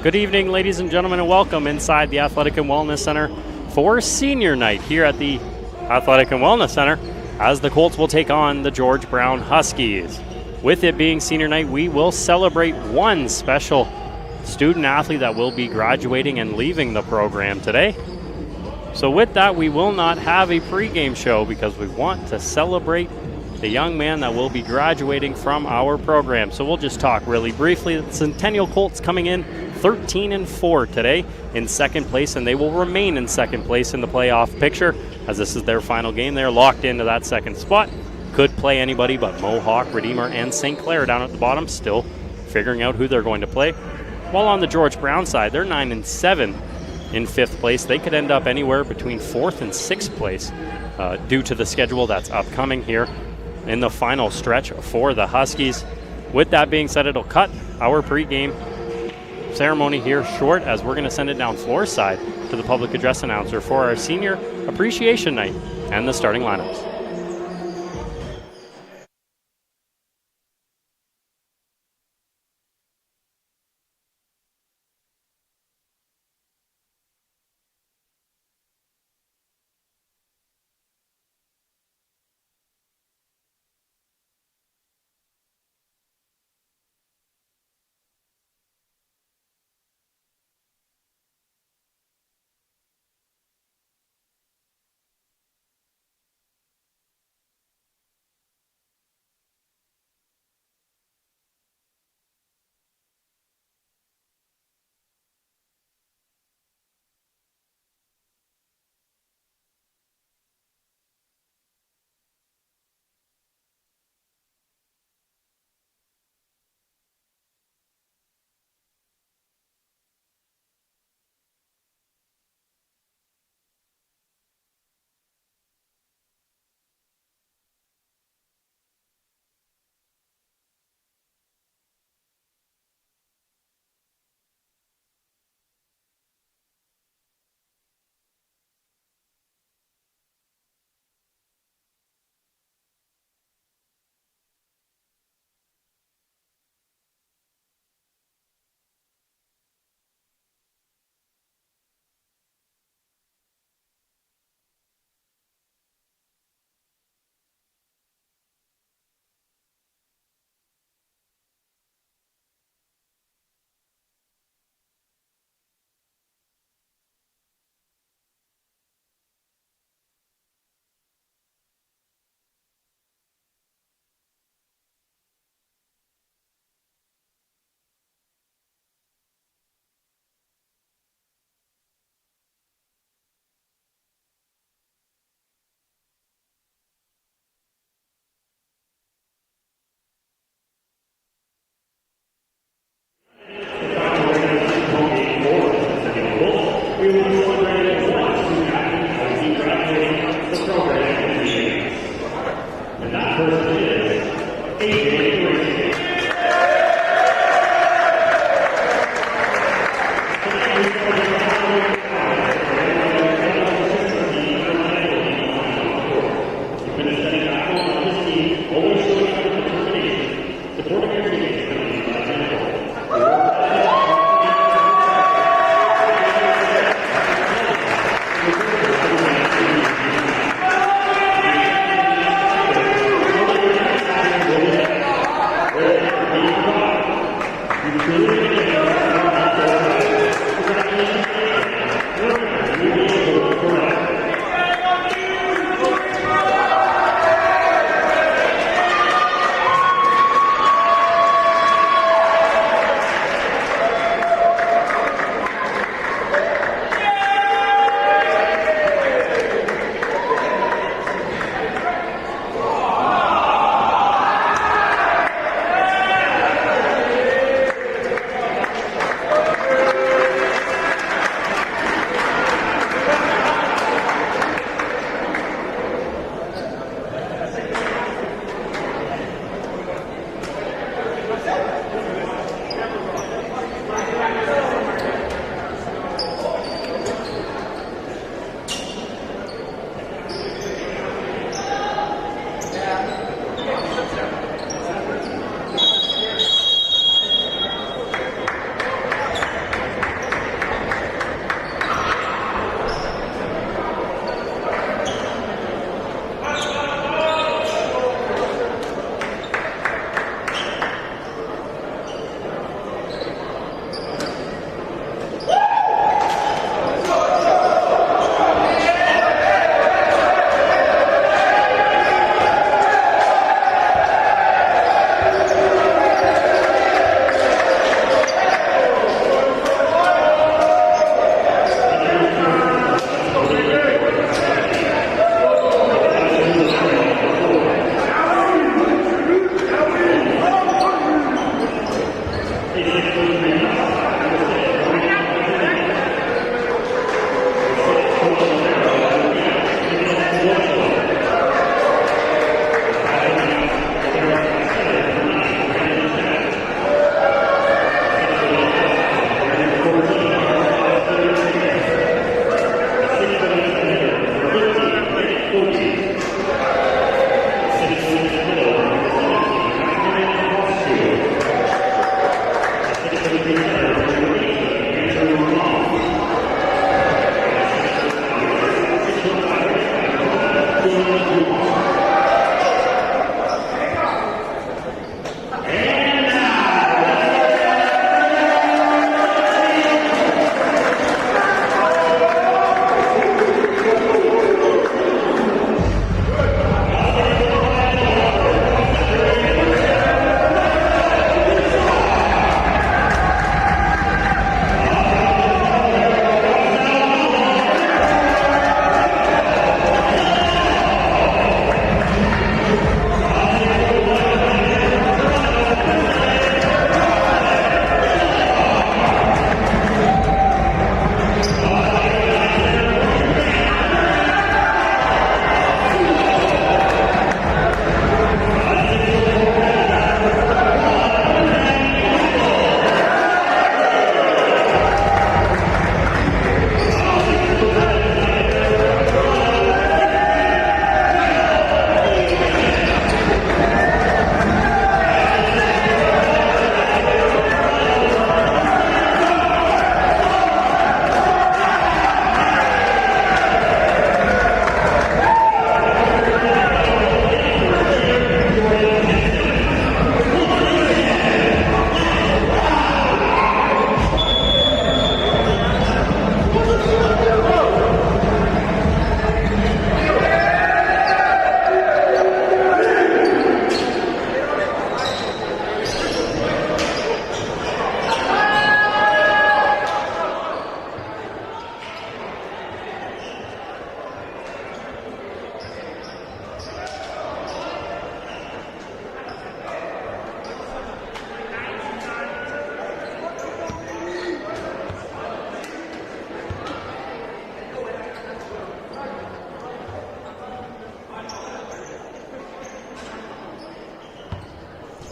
Good evening, ladies and gentlemen, and welcome inside the Athletic and Wellness Center for senior night here at the Athletic and Wellness Center as the Colts will take on the George Brown Huskies. With it being senior night, we will celebrate one special student athlete that will be graduating and leaving the program today. So with that, we will not have a pregame show because we want to celebrate the young man that will be graduating from our program. So we'll just talk really briefly. The Centennial Colts coming in 13-4 today in second place, and they will remain in second place in the playoff picture as this is their final game. They're locked into that second spot. Could play anybody but Mohawk, Redeemer, and St. Clair down at the bottom, still figuring out who they're going to play. While on the George Brown side, they're 9-7 in fifth place. They could end up anywhere between fourth and sixth place due to the schedule that's upcoming here in the final stretch for the Huskies. With that being said, it'll cut our pregame ceremony here short as we're going to send it down floor side to the public address announcer for our senior appreciation night and the starting lineups.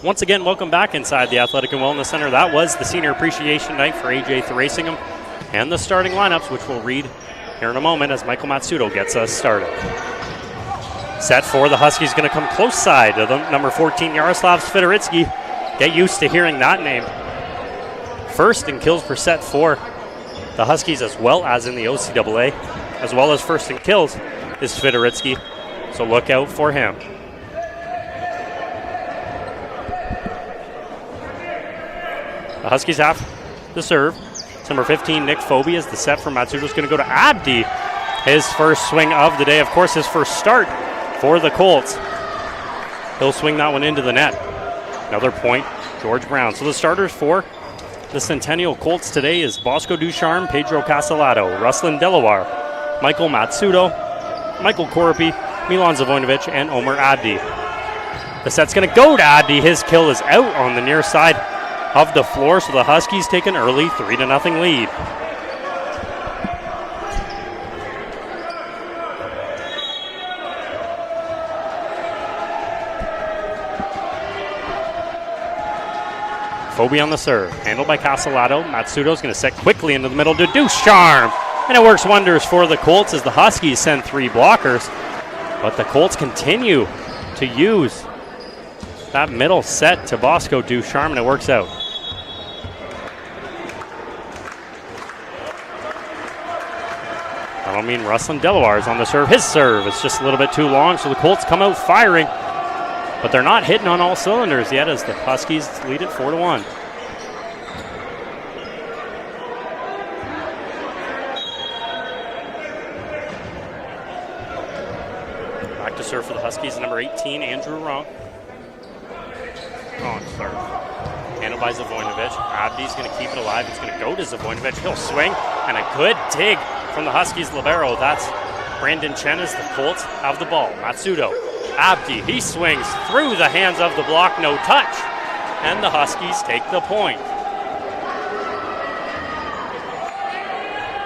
Once again, welcome back inside the Athletic and Wellness Center. That was the Senior Appreciation Night for AJ Thrasingham and the starting lineups, which we'll read here in a moment as Michael Matsudo gets us started. Set for the Huskies going to come close side to the number 14, Yaroslav Svidoritsky. Get used to hearing that name. First in kills per set for the Huskies as well as in the OCAA, as well as first in kills is Svidoritsky, so look out for him. The Huskies have the serve. It's number 15, Nick Foby, as the set from Matsudo is going to go to Abdi. His first swing of the day, of course, his first start for the Colts. He'll swing that one into the net. Another point, George Brown. So the starters for the Centennial Colts today is Bosco Ducharme, Pedro Castellato, Ruslan Delaware, Michael Matsudo, Michael Koropi, Milan Zavoinovic, and Omer Abdi. The set's going to go to Abdi. His kill is out on the near side of the floor, so the Huskies take an early 3-0 lead. Foby on the serve, handled by Castellato. Matsudo's going to set quickly into the middle to Ducharme, and it works wonders for the Colts as the Huskies send 3 blockers, but the Colts continue to use that middle set to Bosco Ducharme, and it works out. I don't mean Ruslan Delaware is on the serve. His serve is just a little bit too long, so the Colts come out firing, but they're not hitting on all cylinders yet as the Huskies lead it 4-1. Back to serve for the Huskies, number 18, Andrew Wrong. On serve. Handled by Zavoinovic. Abdi's going to keep it alive. It's going to go to Zavoinovic. He'll swing, and a good dig from the Huskies libero. That's Brandon Chen as the Colts have the ball. Matsudo. Abdi, he swings through the hands of the block, no touch, and the Huskies take the point.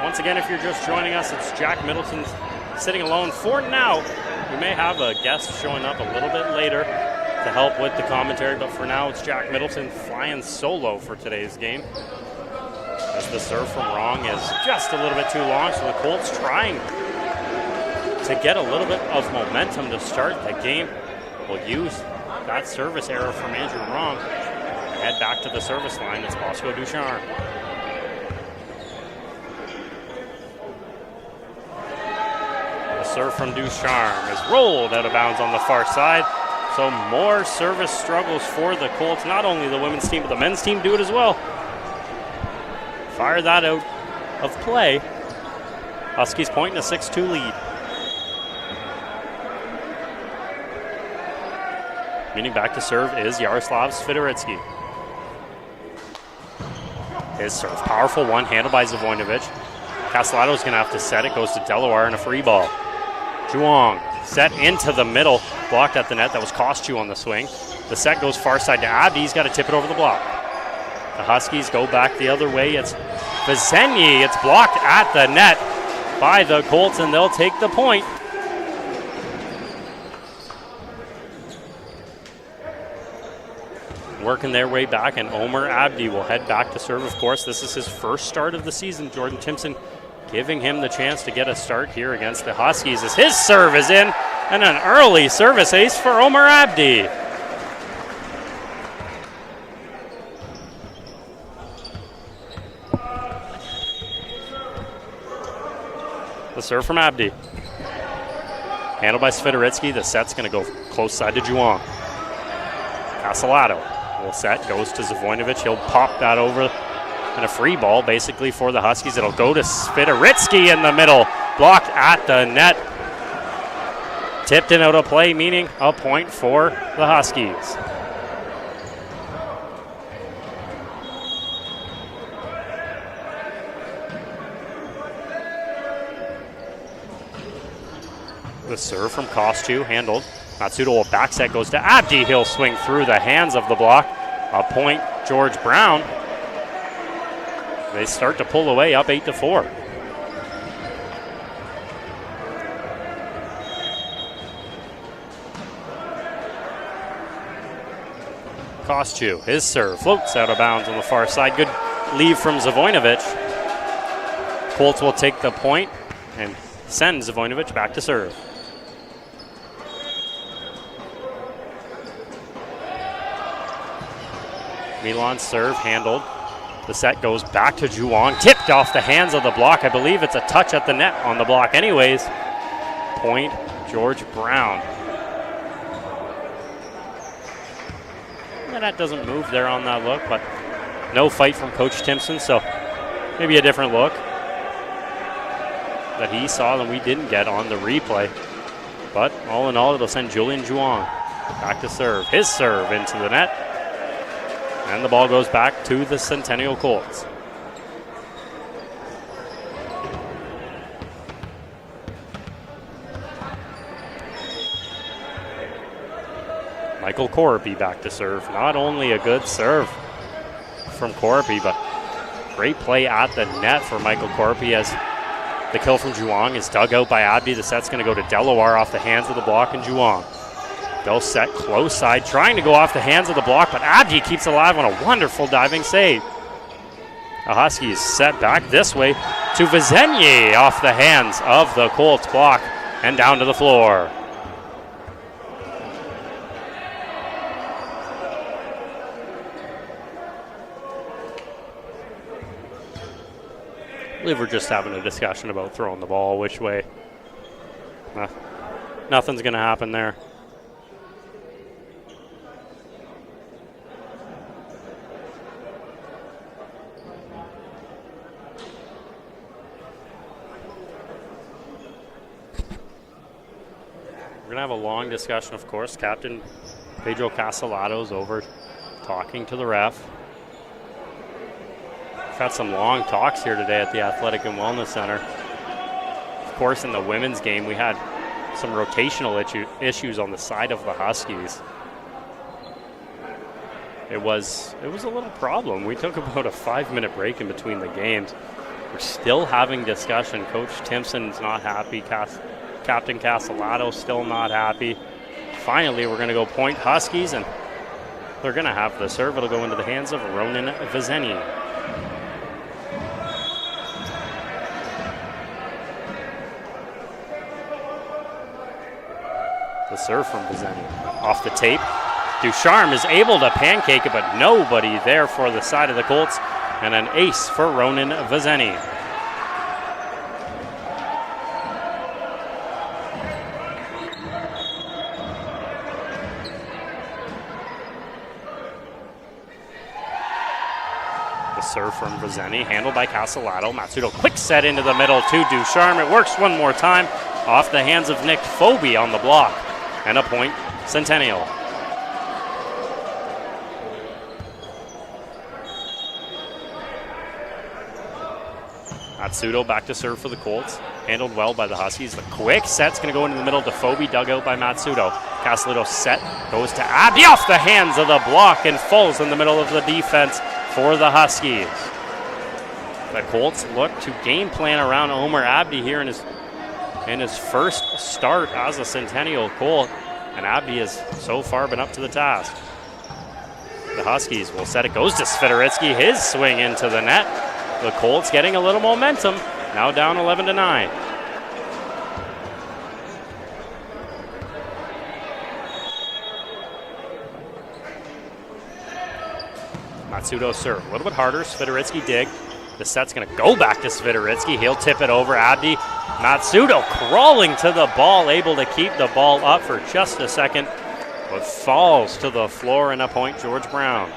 Once again, if you're just joining us, it's Jack Middleton sitting alone for now. We may have a guest showing up a little bit later to help with the commentary, but for now it's Jack Middleton flying solo for today's game, as the serve from Wrong is just a little bit too long, so the Colts trying to get a little bit of momentum to start the game. We'll use that service error from Andrew Wrong. Head back to the service line. It's Bosco Ducharme. The serve from Ducharme is rolled out of bounds on the far side. So more service struggles for the Colts. Not only the women's team, but the men's team do it as well. Fire that out of play. Huskies point in a 6-2 lead. Meaning back to serve is Yaroslav Svidoritsky. His serve, powerful one, handled by Zavoinovic. Castellato's going to have to set it, goes to Delaware and a free ball. Juong set into the middle, blocked at the net. That was Kostu on the swing. The set goes far side to Abdi. He's got to tip it over the block. The Huskies go back the other way. It's Vizenyi. It's blocked at the net by the Colts, and they'll take the point. Working their way back, and Omer Abdi will head back to serve, of course. This is his first start of the season. Jordan Timpson giving him the chance to get a start here against the Huskies as his serve is in, and an early service ace for Omer Abdi. The serve from Abdi. Handled by Svidoritsky. The set's going to go close side to Juong. Castellato will set, goes to Zavoinovic. He'll pop that over, and a free ball basically for the Huskies. It'll go to Svidoritsky in the middle. Blocked at the net. Tipped in out of play, meaning a point for the Huskies. The serve from Kostu, handled. Matsudo will back set, goes to Abdi. He'll swing through the hands of the block. A point, George Brown. They start to pull away, up 8-4. Kostyuk, his serve floats out of bounds on the far side. Good leave from Zvoinovic. Colts will take the point and send Zvoinovic back to serve. Milan's serve handled. The set goes back to Juwong, tipped off the hands of the block. I believe it's a touch at the net on the block anyways. Point, George Brown. That doesn't move there on that look, but no fight from Coach Timpson, so maybe a different look that he saw that we didn't get on the replay. But all in all, it'll send Julian Juwong back to serve. His serve into the net, and the ball goes back to the Centennial Colts. Michael Corby back to serve. Not only a good serve from Corby, but great play at the net for Michael Corby as the kill from Juwong is dug out by Abdi. The set's going to go to Delaware off the hands of the block, and Juwong. They'll set close side, trying to go off the hands of the block, but Abdi keeps alive on a wonderful diving save. The Huskies set back this way to Vizenye off the hands of the Colts block and down to the floor. I believe we're just having a discussion about throwing the ball which way. Nothing's going to happen there. We're going to have a long discussion, of course. Captain Pedro Castellado's over talking to the ref. We've had some long talks here today at the Athletic and Wellness Center. Of course, in the women's game, we had some rotational issues on the side of the Huskies. It was a little problem. We took about a 5-minute break in between the games. We're still having discussion. Coach Timpson's not happy. Captain Castellado still not happy. Finally, we're going to go point Huskies, and they're going to have the serve. It'll go into the hands of Ronan Vizenye. The serve from Vizenye off the tape. Ducharme is able to pancake it, but nobody there for the side of the Colts, and an ace for Ronan Vizenye. The serve from Vizenye, handled by Castellado. Matsudo, quick set into the middle to Ducharme. It works one more time off the hands of Nick Phobie on the block. And a point, Centennial. Matsudo back to serve for the Colts. Handled well by the Huskies. The quick set's going to go into the middle to Phobie, dug out by Matsudo. Castellado set, goes to Abdi off the hands of the block and falls in the middle of the defense for the Huskies. The Colts look to game plan around Omer Abdi here in his first start as a Centennial Colt, and Abdi has so far been up to the task. The Huskies will set it, goes to Swidericki, his swing into the net. The Colts getting a little momentum, now down 11-9. Matsudo serve, a little bit harder, Swidericki dig. The set's going to go back to Swidericki. He'll tip it over. Abdi. Matsudo crawling to the ball, able to keep the ball up for just a second, but falls to the floor, and a point, George Brown.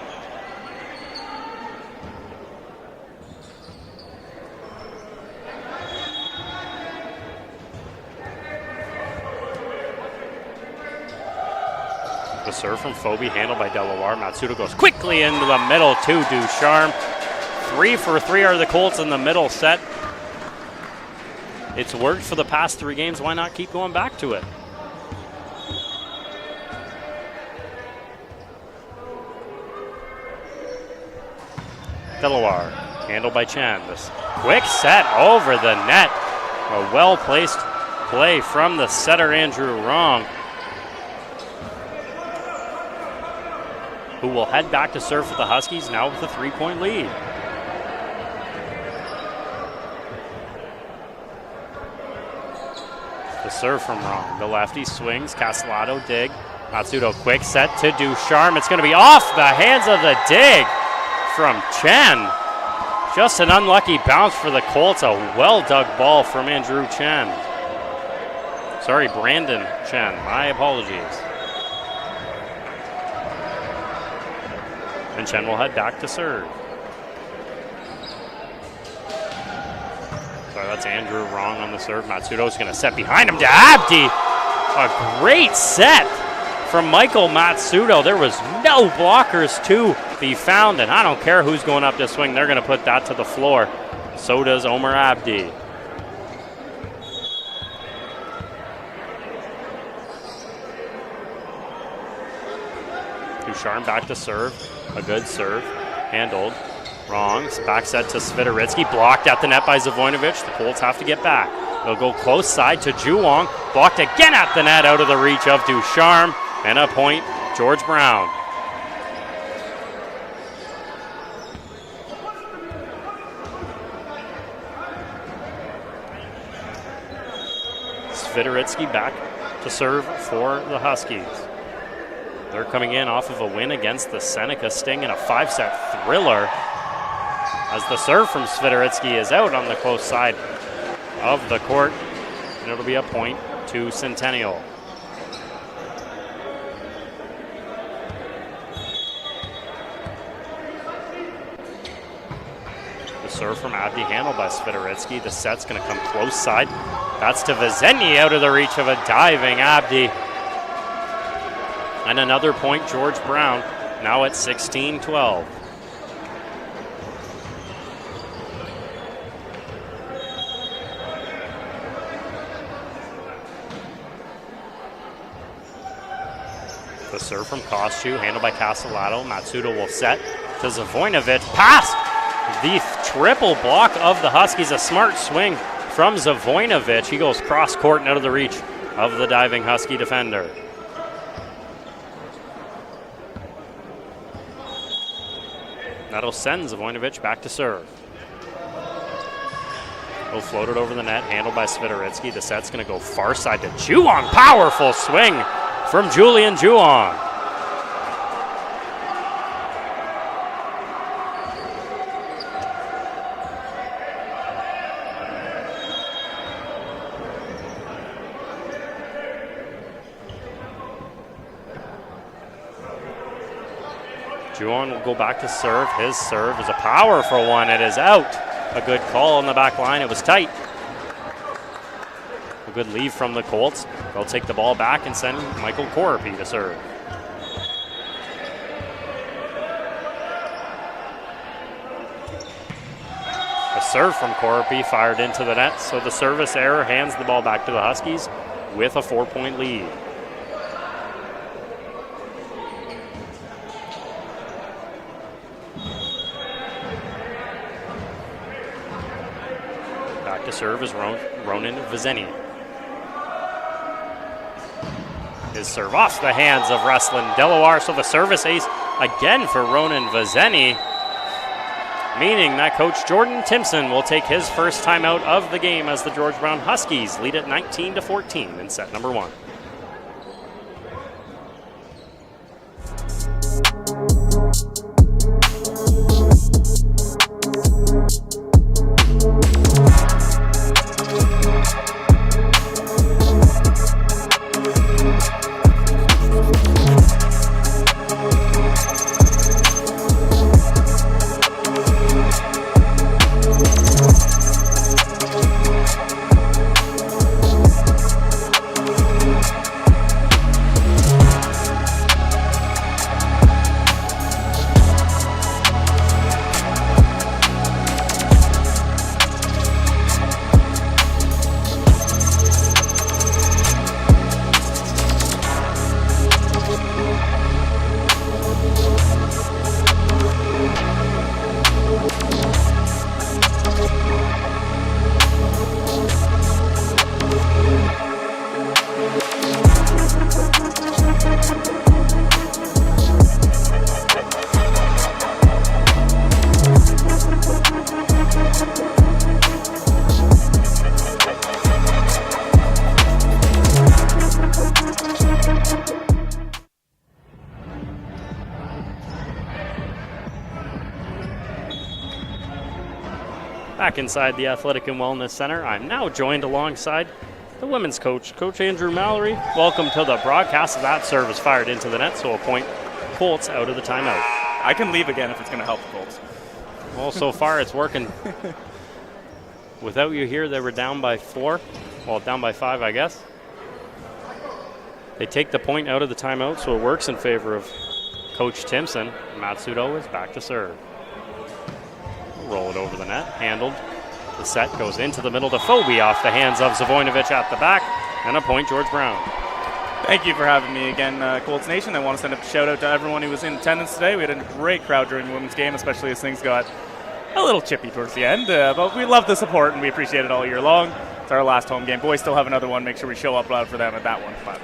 The serve from Phobie, handled by Delaware. Matsudo goes quickly into the middle to Ducharme. 3 for 3 are the Colts in the middle set. It's worked for the past 3 games. Why not keep going back to it? Delaware, handled by Chan. This quick set over the net. A well-placed play from the setter, Andrew Wrong. who will head back to serve for the Huskies, now with a 3-point lead. The serve from Ron. The lefty swings. Castellato dig. Matsudo quick set to Ducharme. It's going to be off the hands of the dig from Chen. Just an unlucky bounce for the Colts. A well-dug ball from Andrew Chen. Sorry, Brandon Chen. My apologies. And Chen will head back to serve. Sorry, that's Andrew wrong on the serve. Matsudo's going to set behind him to Abdi. A great set from Michael Matsudo. There was no blockers to be found, and I don't care who's going up to swing. They're going to put that to the floor. So does Omer Abdi. Ducharme back to serve. A good serve. Handled. Wrong. Back set to Svideritsky. Blocked at the net by Zavoinovic. The Colts have to get back. They'll go close side to Juwong. Blocked again at the net, out of the reach of Ducharme. And a point, George Brown. Svideritsky back to serve for the Huskies. They're coming in off of a win against the Seneca Sting in a 5-set thriller, as the serve from Svideritsky is out on the close side of the court, and it'll be a point to Centennial. The serve from Abdi, handled by Svideritsky. The set's going to come close side. That's to Vizeni, out of the reach of a diving Abdi. And another point, George Brown, now at 16-12. The serve from Kostu, handled by Castellato. Matsudo will set to Zavoinovic. Past the triple block of the Huskies. A smart swing from Zavoinovic. He goes cross court and out of the reach of the diving Husky defender. That'll send Zavoinovic back to serve. He'll float it over the net, handled by Svideritsky. The set's going to go far side to Juwong. Powerful swing from Julian Juwong. Juwong will go back to serve. His serve is a powerful one. It is out. A good call on the back line. It was tight. A good leave from the Colts. They'll take the ball back and send Michael Coropy to serve. A serve from Coropy fired into the net, so the service error hands the ball back to the Huskies with a 4-point lead. Back to serve is Ronan Vizeni. His serve off the hands of Ruslan Delaware, so the service ace again for Ronan Vizeni, meaning that Coach Jordan Timpson will take his first time out of the game as the George Brown Huskies lead at 19-14 in set number 1. Back inside the Athletic and Wellness Center, I'm now joined alongside the women's coach, Coach Andrew Mallory. Welcome to the broadcast. That serve is fired into the net, so a point Colts out of the timeout. I can leave again if it's going to help the Colts. Well, so far it's working. Without you here, they were down by 4. Well, down by 5, I guess. They take the point out of the timeout, so it works in favor of Coach Timpson. Matsudo is back to serve. Roll it over the net, handled. The set goes into the middle to Phobie off the hands of Zavoinovic at the back, and a point George Brown. Thank you for having me again, Colts Nation. I want to send a shout out to everyone who was in attendance today. We had a great crowd during the women's game, especially as things got a little chippy towards the end, but we love the support and we appreciate it all year long. It's our last home game. Boys still have another one. Make sure we show up loud for them at that one. But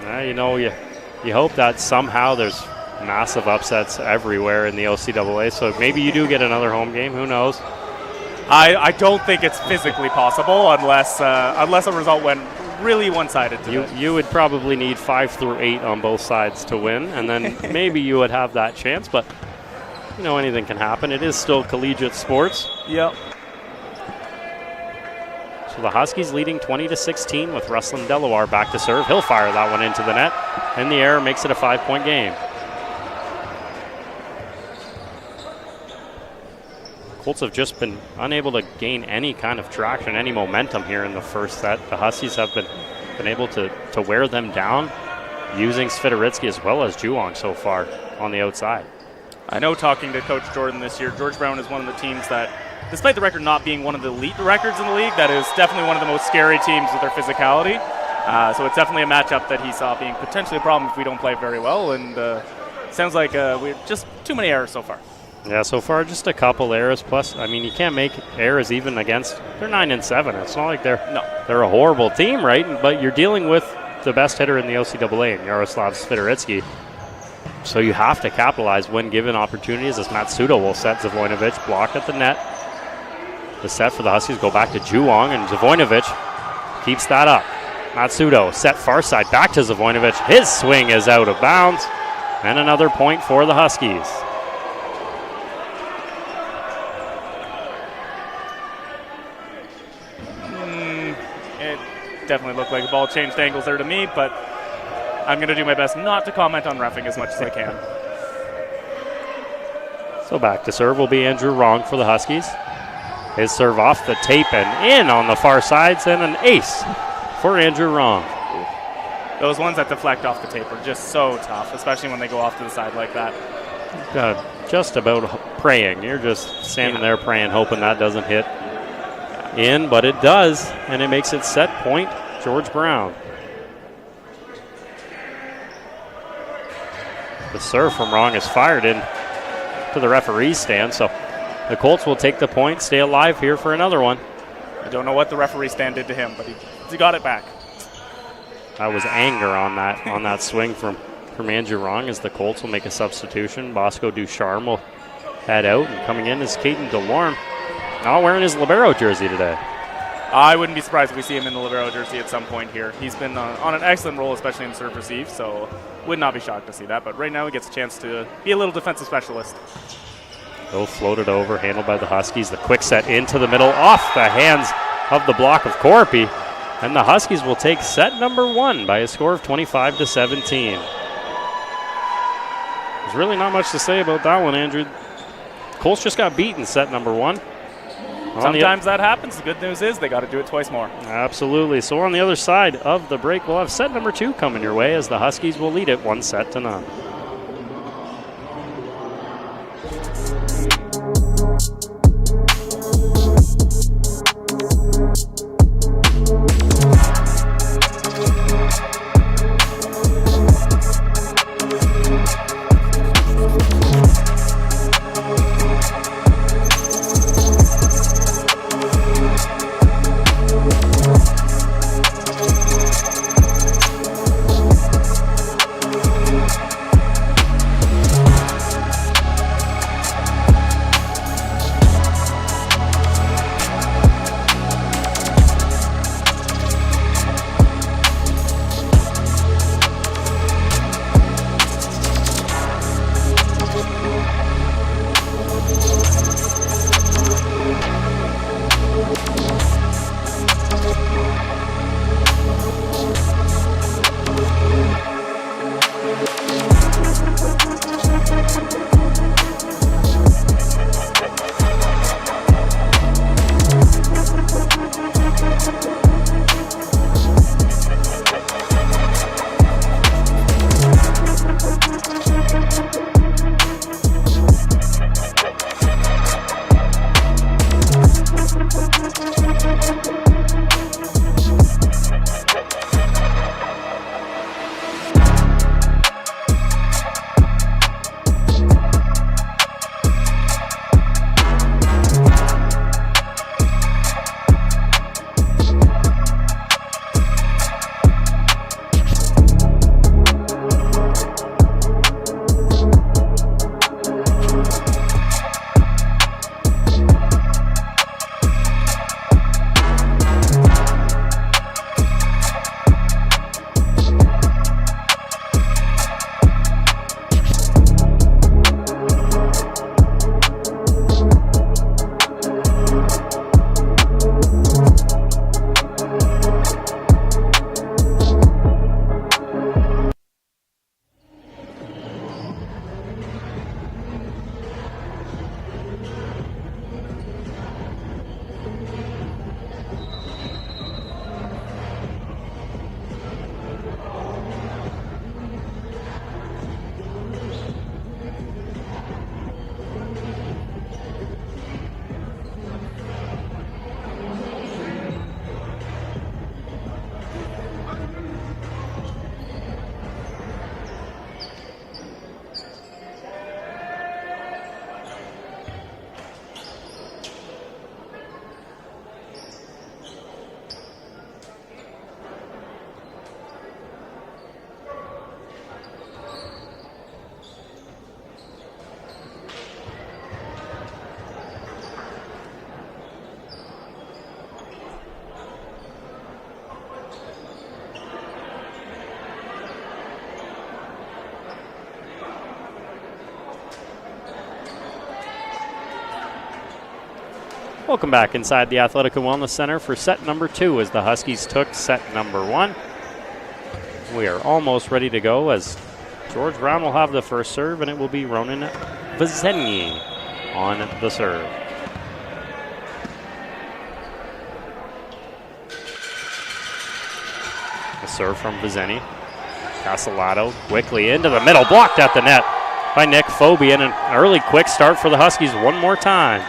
you hope that somehow there's massive upsets everywhere in the OCAA, so maybe you do get another home game. Who knows? I don't think it's physically possible unless a result went really one-sided today. You would probably need 5 through 8 on both sides to win, and then maybe you would have that chance, but anything can happen. It is still collegiate sports. Yep. So the Huskies leading 20-16 with Ruslan Delaware back to serve. He'll fire that one into the net, and the error makes it a 5-point game. Colts have just been unable to gain any kind of traction, any momentum here in the first set. The Huskies have been able to wear them down using Swidericki as well as Juong so far on the outside. I know, talking to Coach Jordan this year, George Brown is one of the teams that, despite the record not being one of the elite records in the league, that is definitely one of the most scary teams with their physicality. So it's definitely a matchup that he saw being potentially a problem if we don't play very well, and sounds like we're just too many errors so far. Yeah, so far just a couple errors. Plus, you can't make errors even against. They're 9-7. It's not like they're a horrible team, right? But you're dealing with the best hitter in the OCAA, Yaroslav Swidericki. So you have to capitalize when given opportunities, as Matsudo will set Zavoinovic, blocked at the net. The set for the Huskies go back to Juong, and Zavoinovic keeps that up. Matsudo set far side back to Zavoinovic. His swing is out of bounds, and another point for the Huskies. Definitely looked like the ball changed angles there to me, but I'm going to do my best not to comment on reffing as much as I can. So back to serve will be Andrew Wrong for the Huskies. His serve off the tape and in on the far sides, and an ace for Andrew Wrong. Those ones that deflect off the tape are just so tough, especially when they go off to the side like that. Just about praying. You're just standing there praying, hoping that doesn't hit in, but it does, and it makes it set point George Brown. The serve from Wrong is fired in to the referee's stand, so the Colts will take the point, stay alive here for another one. I don't know what the referee stand did to him, but he got it back. That was anger on that swing from Andrew Wrong, as the Colts will make a substitution. Bosco Ducharme will head out, and coming in is Caden DeLorme, not wearing his libero jersey today. I wouldn't be surprised if we see him in the libero jersey at some point here. He's been on an excellent role, especially in serve receive, so would not be shocked to see that. But right now he gets a chance to be a little defensive specialist. They'll float it over, handled by the Huskies. The quick set into the middle, off the hands of the block of Corpy. And the Huskies will take set number 1 by a score of 25-17. There's really not much to say about that one, Andrew. Colts just got beaten set number 1. Sometimes that happens. The good news is they got to do it twice more. Absolutely. So on the other side of the break, we'll have set number 2 coming your way, as the Huskies will lead it 1-0. Welcome back inside the Athletic and Wellness Center for set number 2 as the Huskies took set number 1. We are almost ready to go as George Brown will have the first serve, and it will be Ronan Vizeni on the serve. A serve from Vizeni. Castellato quickly into the middle, blocked at the net by Nick Foby, and an early quick start for the Huskies one more time.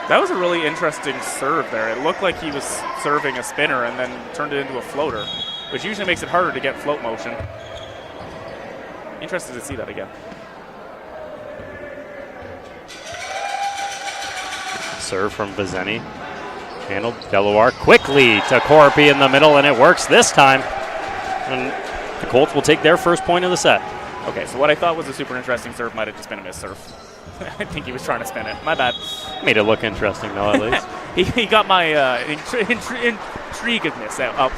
That was a really interesting serve there. It looked like he was serving a spinner and then turned it into a floater, which usually makes it harder to get float motion. Interested to see that again. Serve from Vizeni. Handled Deloire quickly to Corpy in the middle, and it works this time. And the Colts will take their first point of the set. Okay, so what I thought was a super interesting serve might have just been a miss serve. I think he was trying to spin it. My bad. Made it look interesting, though, at least. he got my intriguedness up.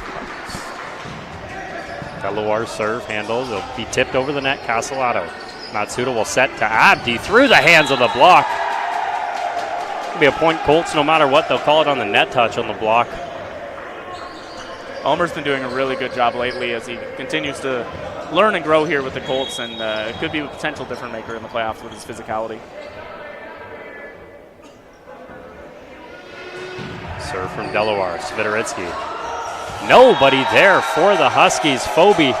Deloire's serve handles. It'll be tipped over the net. Castellato. Matsuda will set to Abdi through the hands of the block. It'll be a point Colts no matter what. They'll call it on the net touch on the block. Ulmer's been doing a really good job lately as he continues to learn and grow here with the Colts, and could be a potential difference maker in the playoffs with his physicality. Serve from Deloire. Svidoritsky. Nobody there for the Huskies. Foby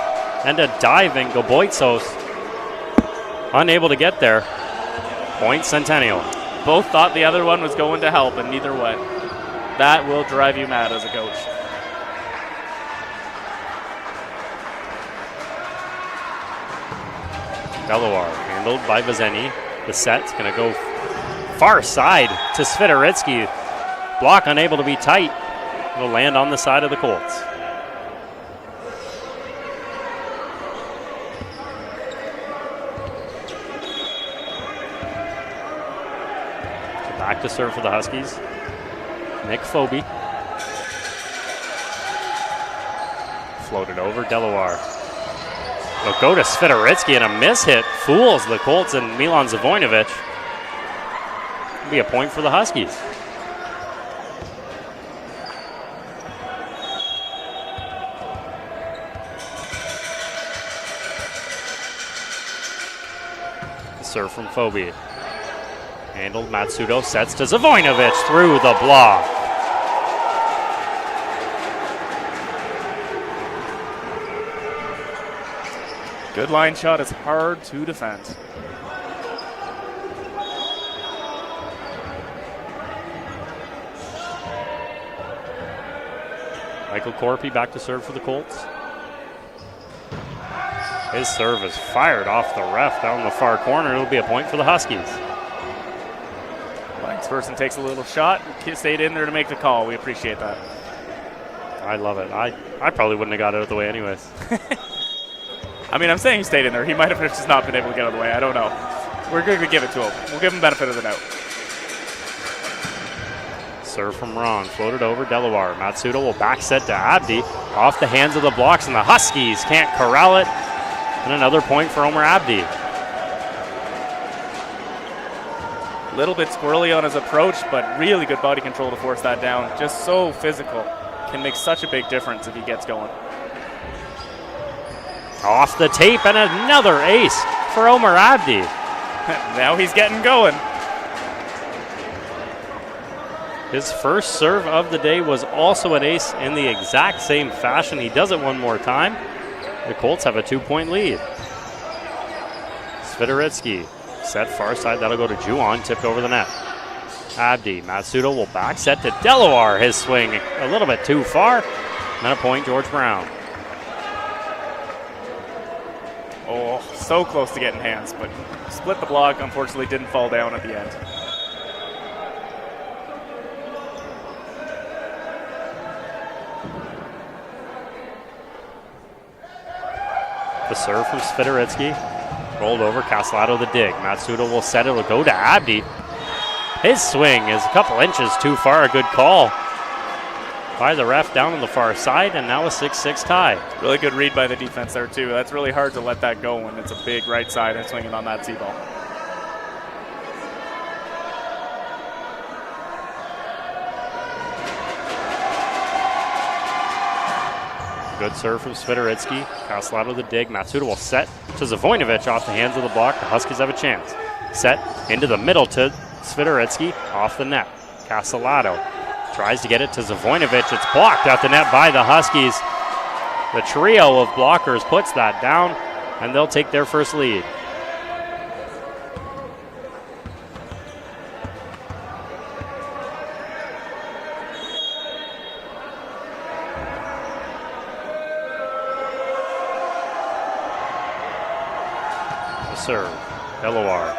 and a diving Goboitsos. Unable to get there. Point Centennial. Both thought the other one was going to help, and neither went. That will drive you mad as a coach. Deloire handled by Vizeni. The set's going to go far side to Svidoritsky. Block unable to be tight. It'll land on the side of the Colts. So back to serve for the Huskies. Nick Foby. Floated over Deloire. They'll go to Svidoritsky, and a miss hit fools the Colts and Milan Zavoinovic. It'll be a point for the Huskies. Serve from Foby. Handled. Matsudo sets to Zavoinovic through the block. Good line shot is hard to defend. Michael Corpy back to serve for the Colts. His serve is fired off the ref down the far corner. It'll be a point for the Huskies. Next person takes a little shot. Stayed in there to make the call. We appreciate that. I love it. I probably wouldn't have got out of the way anyways. I mean, I'm saying he stayed in there. He might have just not been able to get out of the way. I don't know. We're going to give it to him. We'll give him benefit of the doubt. Serve from Ron. Floated over Deloire. Matsuda will back set to Abdi. Off the hands of the blocks, and the Huskies can't corral it. And another point for Omer Abdi. A little bit squirrely on his approach, but really good body control to force that down. Just so physical. Can make such a big difference if he gets going. Off the tape, and another ace for Omer Abdi. Now he's getting going. His first serve of the day was also an ace in the exact same fashion. He does it one more time. The Colts have a 2-point lead. Svidoritsky set far side. That'll go to Juwan, tipped over the net. Abdi. Matsuda will back set to Deloire. His swing a little bit too far. And a point, George Brown. Oh, so close to getting hands, but split the block. Unfortunately, didn't fall down at the end. The serve from Svidoritsky. Rolled over, Castellato the dig. Matsuda will set it, will go to Abdi. His swing is a couple inches too far, a good call by the ref down on the far side, and now a 6-6 tie. Really good read by the defense there too. That's really hard to let that go when it's a big right side and swinging on that C-ball. Good serve from Swideritsky. Castellato the dig. Matsuda will set to Zavoinovic off the hands of the block. The Huskies have a chance. Set into the middle to Swideritsky off the net. Castellato tries to get it to Zavoinovic. It's blocked at the net by the Huskies. The trio of blockers puts that down, and they'll take their first lead. Serve. Delaware.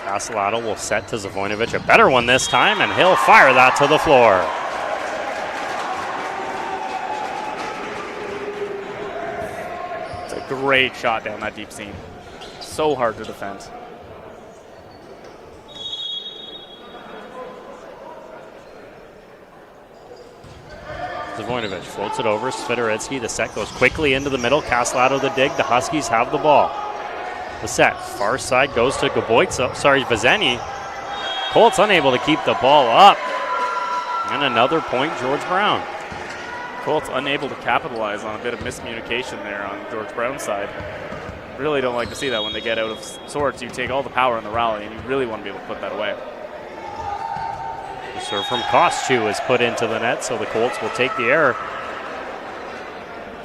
Castellato will set to Zavoinovic. A better one this time, and he'll fire that to the floor. It's a great shot down that deep seam. So hard to defend. Zavoinovic floats it over. Swideritsky. The set goes quickly into the middle. Castellato the dig. The Huskies have the ball. The set, far side goes to Vazeni. Colts unable to keep the ball up. And another point, George Brown. Colts unable to capitalize on a bit of miscommunication there on George Brown's side. Really don't like to see that when they get out of sorts. You take all the power in the rally, and you really want to be able to put that away. The serve from Kostu is put into the net, so the Colts will take the error.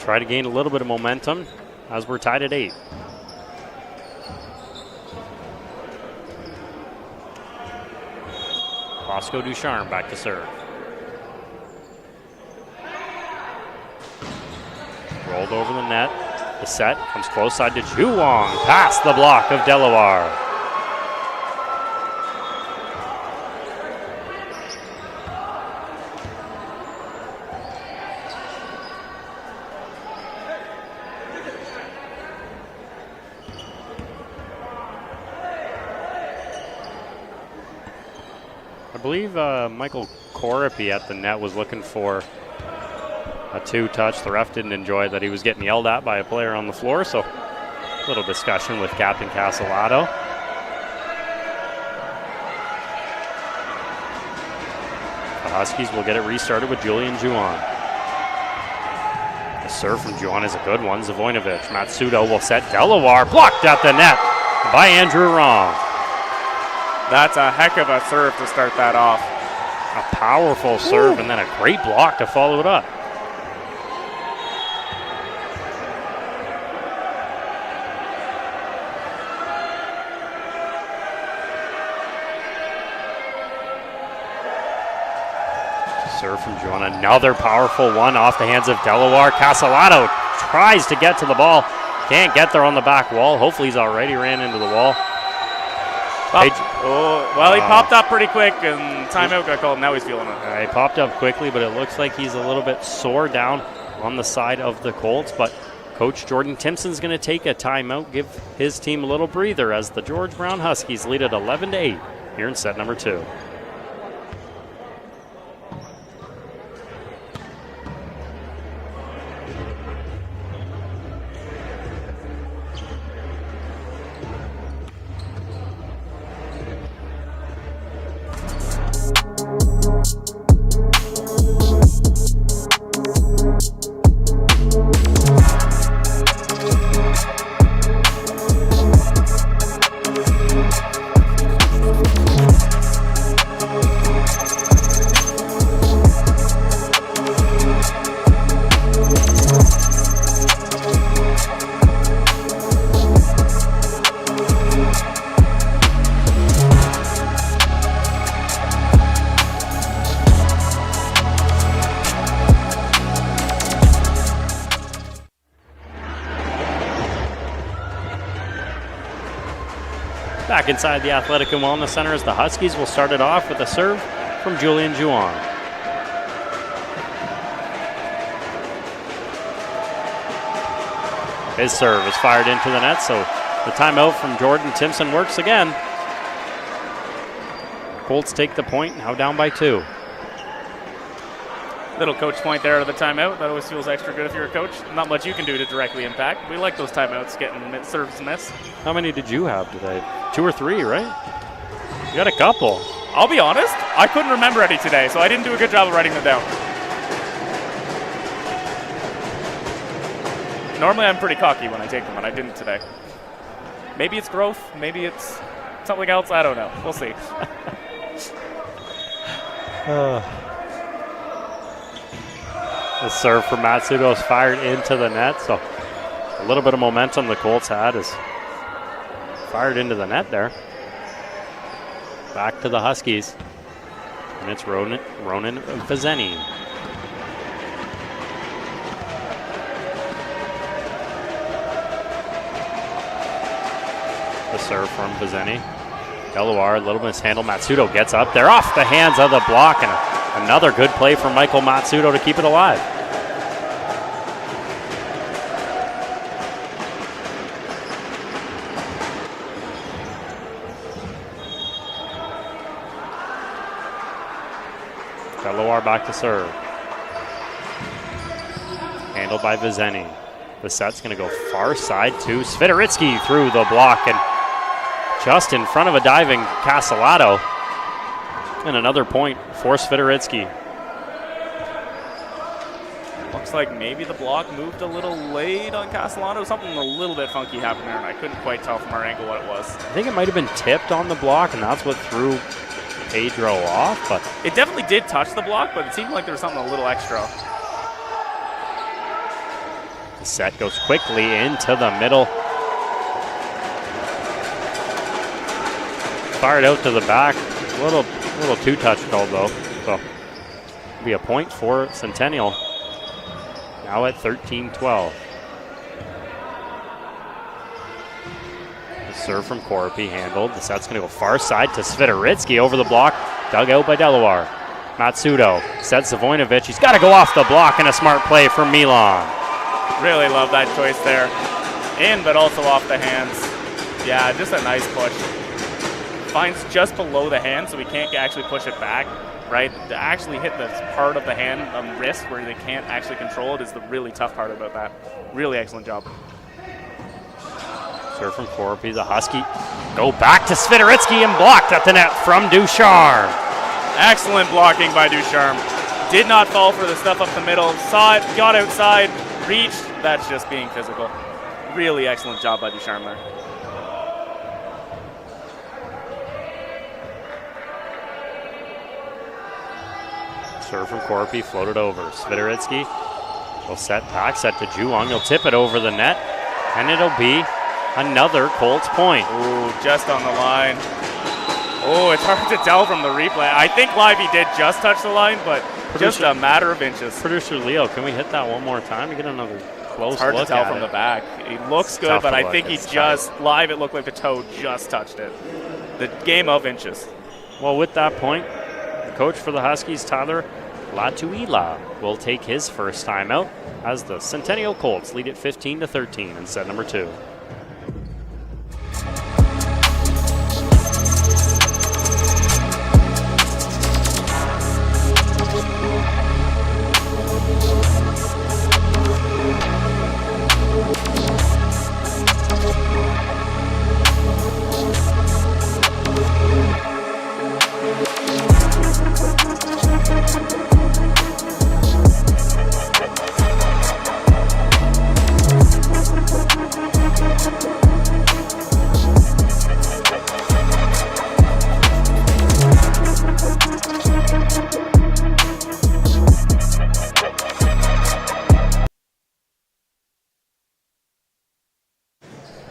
Try to gain a little bit of momentum as we're tied at 8. Bosco Ducharme back to serve. Rolled over the net. The set comes close side to Juwong. Past the block of Delaware. I believe Michael Corapi at the net was looking for a 2-touch. The ref didn't enjoy that he was getting yelled at by a player on the floor, so a little discussion with Captain Castellato. The Huskies will get it restarted with Julian Juan. The serve from Juan is a good one. Zavoinovic. Matsuda will set Delaware. Blocked at the net by Andrew Wrong. That's a heck of a serve to start that off. A powerful serve and then a great block to follow it up. Serve from Juan, another powerful one off the hands of Delaware. Castellato tries to get to the ball, can't get there on the back wall. Hopefully he's already ran into the wall. He popped up pretty quick and timeout got called. Now he's feeling it. He popped up quickly, but it looks like he's a little bit sore down on the side of the Colts. But Coach Jordan Timpson's going to take a timeout, give his team a little breather as the George Brown Huskies lead at 11-8 here in set number 2. Back inside the Athletic and Wellness Center as the Huskies will start it off with a serve from Julian Juan. His serve is fired into the net, so the timeout from Jordan Timpson works again. Colts take the point, now down by 2. Little coach point there out of the timeout. That always feels extra good if you're a coach. Not much you can do to directly impact. We like those timeouts, getting serves miss. How many did you have today? 2 or 3, right? You got a couple. I'll be honest, I couldn't remember any today, so I didn't do a good job of writing them down. Normally I'm pretty cocky when I take them, but I didn't today. Maybe it's growth. Maybe it's something else. I don't know. We'll see. The serve from Matsudo is fired into the net, so a little bit of momentum the Colts had is fired into the net there. Back to the Huskies. And it's Ronan Vizeni. The serve from Vizeni. Delaware, a little mishandled. Matsudo gets up there off the hands of the block, and another good play from Michael Matsudo to keep it alive. Delaware back to serve. Handled by Vizeni. The set's going to go far side to Svideritsky through the block and just in front of a diving Castellato. And another point for Svideritsky. Looks like maybe the block moved a little late on Castellato. Something a little bit funky happened there, and I couldn't quite tell from our angle what it was. I think it might have been tipped on the block, and that's what threw Pedro off. But it definitely did touch the block, but it seemed like there was something a little extra. The set goes quickly into the middle. Fired out to the back. A little two-touch call though. So it'll be a point for Centennial. Now at 13-12. The serve from Korpi handled. The set's going to go far side to Svideritsky over the block. Dug out by Delaware. Matsudo sets Zavoinovic. He's got to go off the block, and a smart play from Milan. Really love that choice there. In, but also off the hands. Yeah, just a nice push. Finds just below the hand, so we can't actually push it back, right? To actually hit this part of the hand on wrist where they can't actually control it is the really tough part about that. Really excellent job. Serve from Korpi, the Husky. Go back to Svideritsky and blocked at the net from Ducharme. Excellent blocking by Ducharme. Did not fall for the stuff up the middle. Saw it, got outside, reached. That's just being physical. Really excellent job by Ducharme there. Serve from Korpi, floated over. Svideritsky will set back, set to Juwon. He'll tip it over the net, and it'll be another Colts point. Ooh, just on the line. Oh, it's hard to tell from the replay. I think live he did just touch the line, but just a matter of inches. Producer Leo, can we hit that one more time to get another close it's hard look to tell at from it? the back. It looks It's good, but I look. think he It's just, tight. live it looked like the toe just touched it. The game of inches. Well, with that point, the coach for the Huskies, Tyler Latuila, will take his first time out as the Centennial Colts lead it 15-13 in set number 2.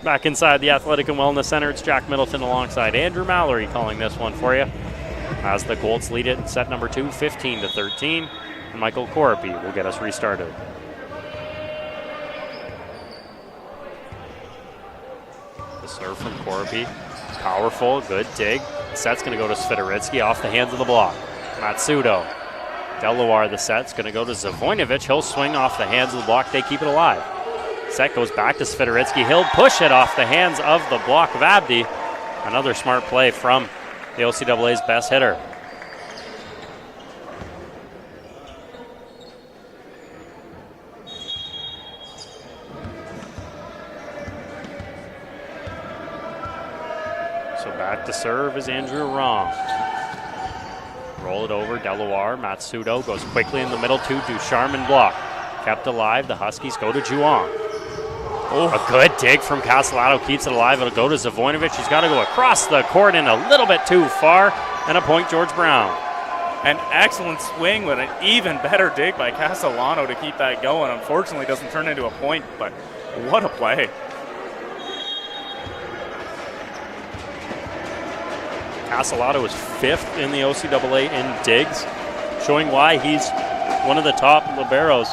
Back inside the Athletic and Wellness Center, it's Jack Middleton alongside Andrew Mallory calling this one for you. As the Colts lead it in set number 2, 15-13. And Michael Korpi will get us restarted. The serve from Korpi, powerful, good dig. The set's going to go to Svideritsky off the hands of the block. Matsudo. Delaware, the set's going to go to Zavoinovic. He'll swing off the hands of the block. They keep it alive. Set goes back to Svideritsky. He'll push it off the hands of the block of Abdi. Another smart play from the OCAA's best hitter. So back to serve is Andrew Rom. Roll it over, Delaware. Matsudo goes quickly in the middle to Ducharme and block. Kept alive, the Huskies go to Juwon. Oh. A good dig from Castellato keeps it alive. It'll go to Zavoinovic. He's got to go across the court and a little bit too far. And a point, George Brown. An excellent swing with an even better dig by Castellano to keep that going. Unfortunately, doesn't turn into a point, but what a play. Castellato is 5th in the OCAA in digs, showing why he's one of the top liberos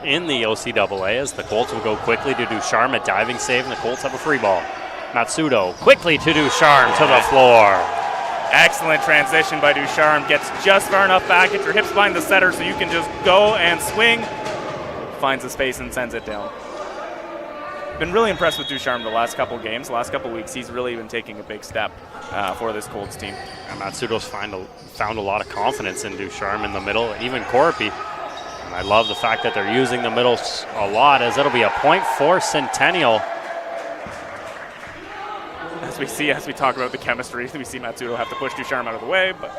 in the OCAA, as the Colts will go quickly to Ducharme, a diving save, and the Colts have a free ball. Matsudo quickly to Ducharme to the floor. Excellent transition by Ducharme. Gets just far enough back, get your hips behind the setter so you can just go and swing. Finds the space and sends it down. Been really impressed with Ducharme the last couple games, last couple weeks. He's really been taking a big step for this Colts team. And Matsudo's found a lot of confidence in Ducharme in the middle, even Corpy. And I love the fact that they're using the middle a lot, as it'll be a point for Centennial. As we talk about the chemistry, we see Matsudo have to push Ducharme out of the way, but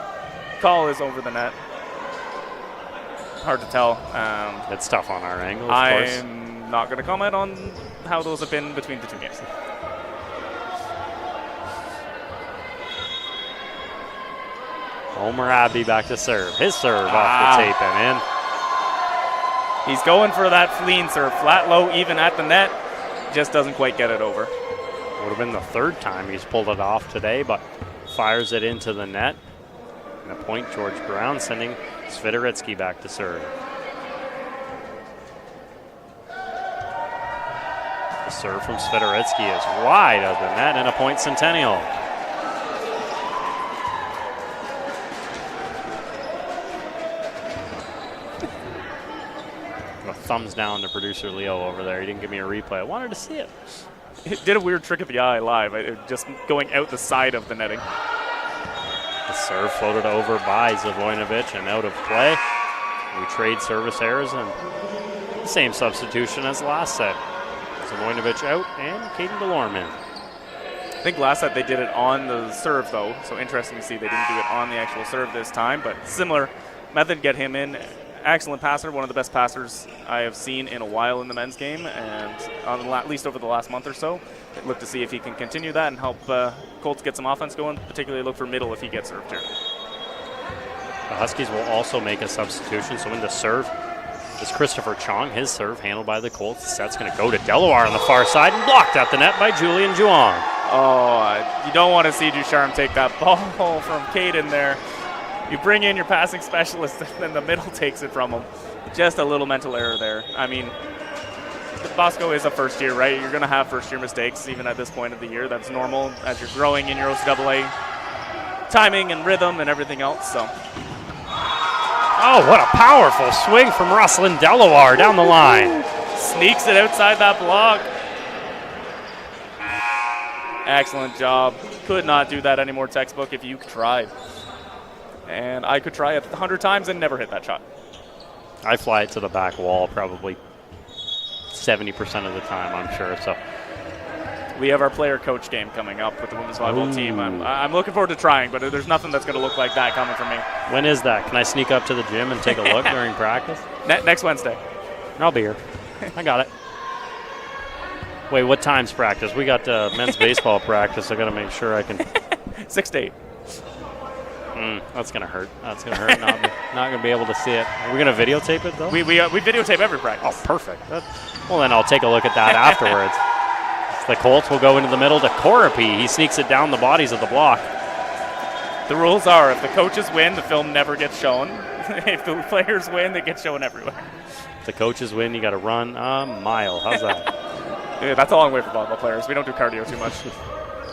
call is over the net. Hard to tell. It's tough on our angle, of course. I'm not going to comment on how those have been between the two games. Homer Abbey back to serve. His serve off the tape and in. He's going for that fleeing serve, flat low, even at the net. Just doesn't quite get it over. Would have been the 3rd time he's pulled it off today, but fires it into the net. And a point, George Brown sending Svidoritsky back to serve. The serve from Svidoritsky is wide of the net, and a point, Centennial. Thumbs down to producer Leo over there. He didn't give me a replay. I wanted to see it. It did a weird trick of the eye live, just going out the side of the netting. The serve floated over by Zavoinovic and out of play. We trade service errors and the same substitution as last set. Zavoinovic out and Caden Delorme in. I think last set they did it on the serve, though, so interesting to see they didn't do it on the actual serve this time, but similar method, get him in. Excellent passer, one of the best passers I have seen in a while in the men's game, and at least over the last month or so. Look to see if he can continue that and help Colts get some offense going, particularly look for middle if he gets served here. The Huskies will also make a substitution, so in the serve is Christopher Chong. His serve handled by the Colts. The set's going to go to Delaware on the far side and blocked at the net by Julian Juong. Oh, you don't want to see Ducharme take that ball from Caden there. You bring in your passing specialist, and then the middle takes it from him. Just a little mental error there. I mean, Bosco is a first year, right? You're going to have first year mistakes even at this point of the year. That's normal as you're growing in your OCAA timing and rhythm and everything else. So. Oh, what a powerful swing from Ruslan Delaware down the line. Sneaks it outside that block. Excellent job. Could not do that anymore, textbook, if you tried. And I could try it 100 times and never hit that shot. I fly it to the back wall probably 70% of the time, I'm sure. So we have our player-coach game coming up with the women's volleyball team. I'm looking forward to trying, but there's nothing that's going to look like that coming from me. When is that? Can I sneak up to the gym and take a look during practice? Next Wednesday. I'll be here. I got it. Wait, what time's practice? We got men's baseball practice. I got to make sure I can. 6 to 8. That's going to hurt. That's going to hurt. Not going to be able to see it. Are we going to videotape it, though? We videotape every practice. Oh, perfect. Well, then I'll take a look at that afterwards. The Colts will go into the middle to Corapy. He sneaks it down the bodies of the block. The rules are if the coaches win, the film never gets shown. If the players win, they get shown everywhere. If the coaches win, you got to run a mile. How's that? Yeah, that's a long way for volleyball players. We don't do cardio too much.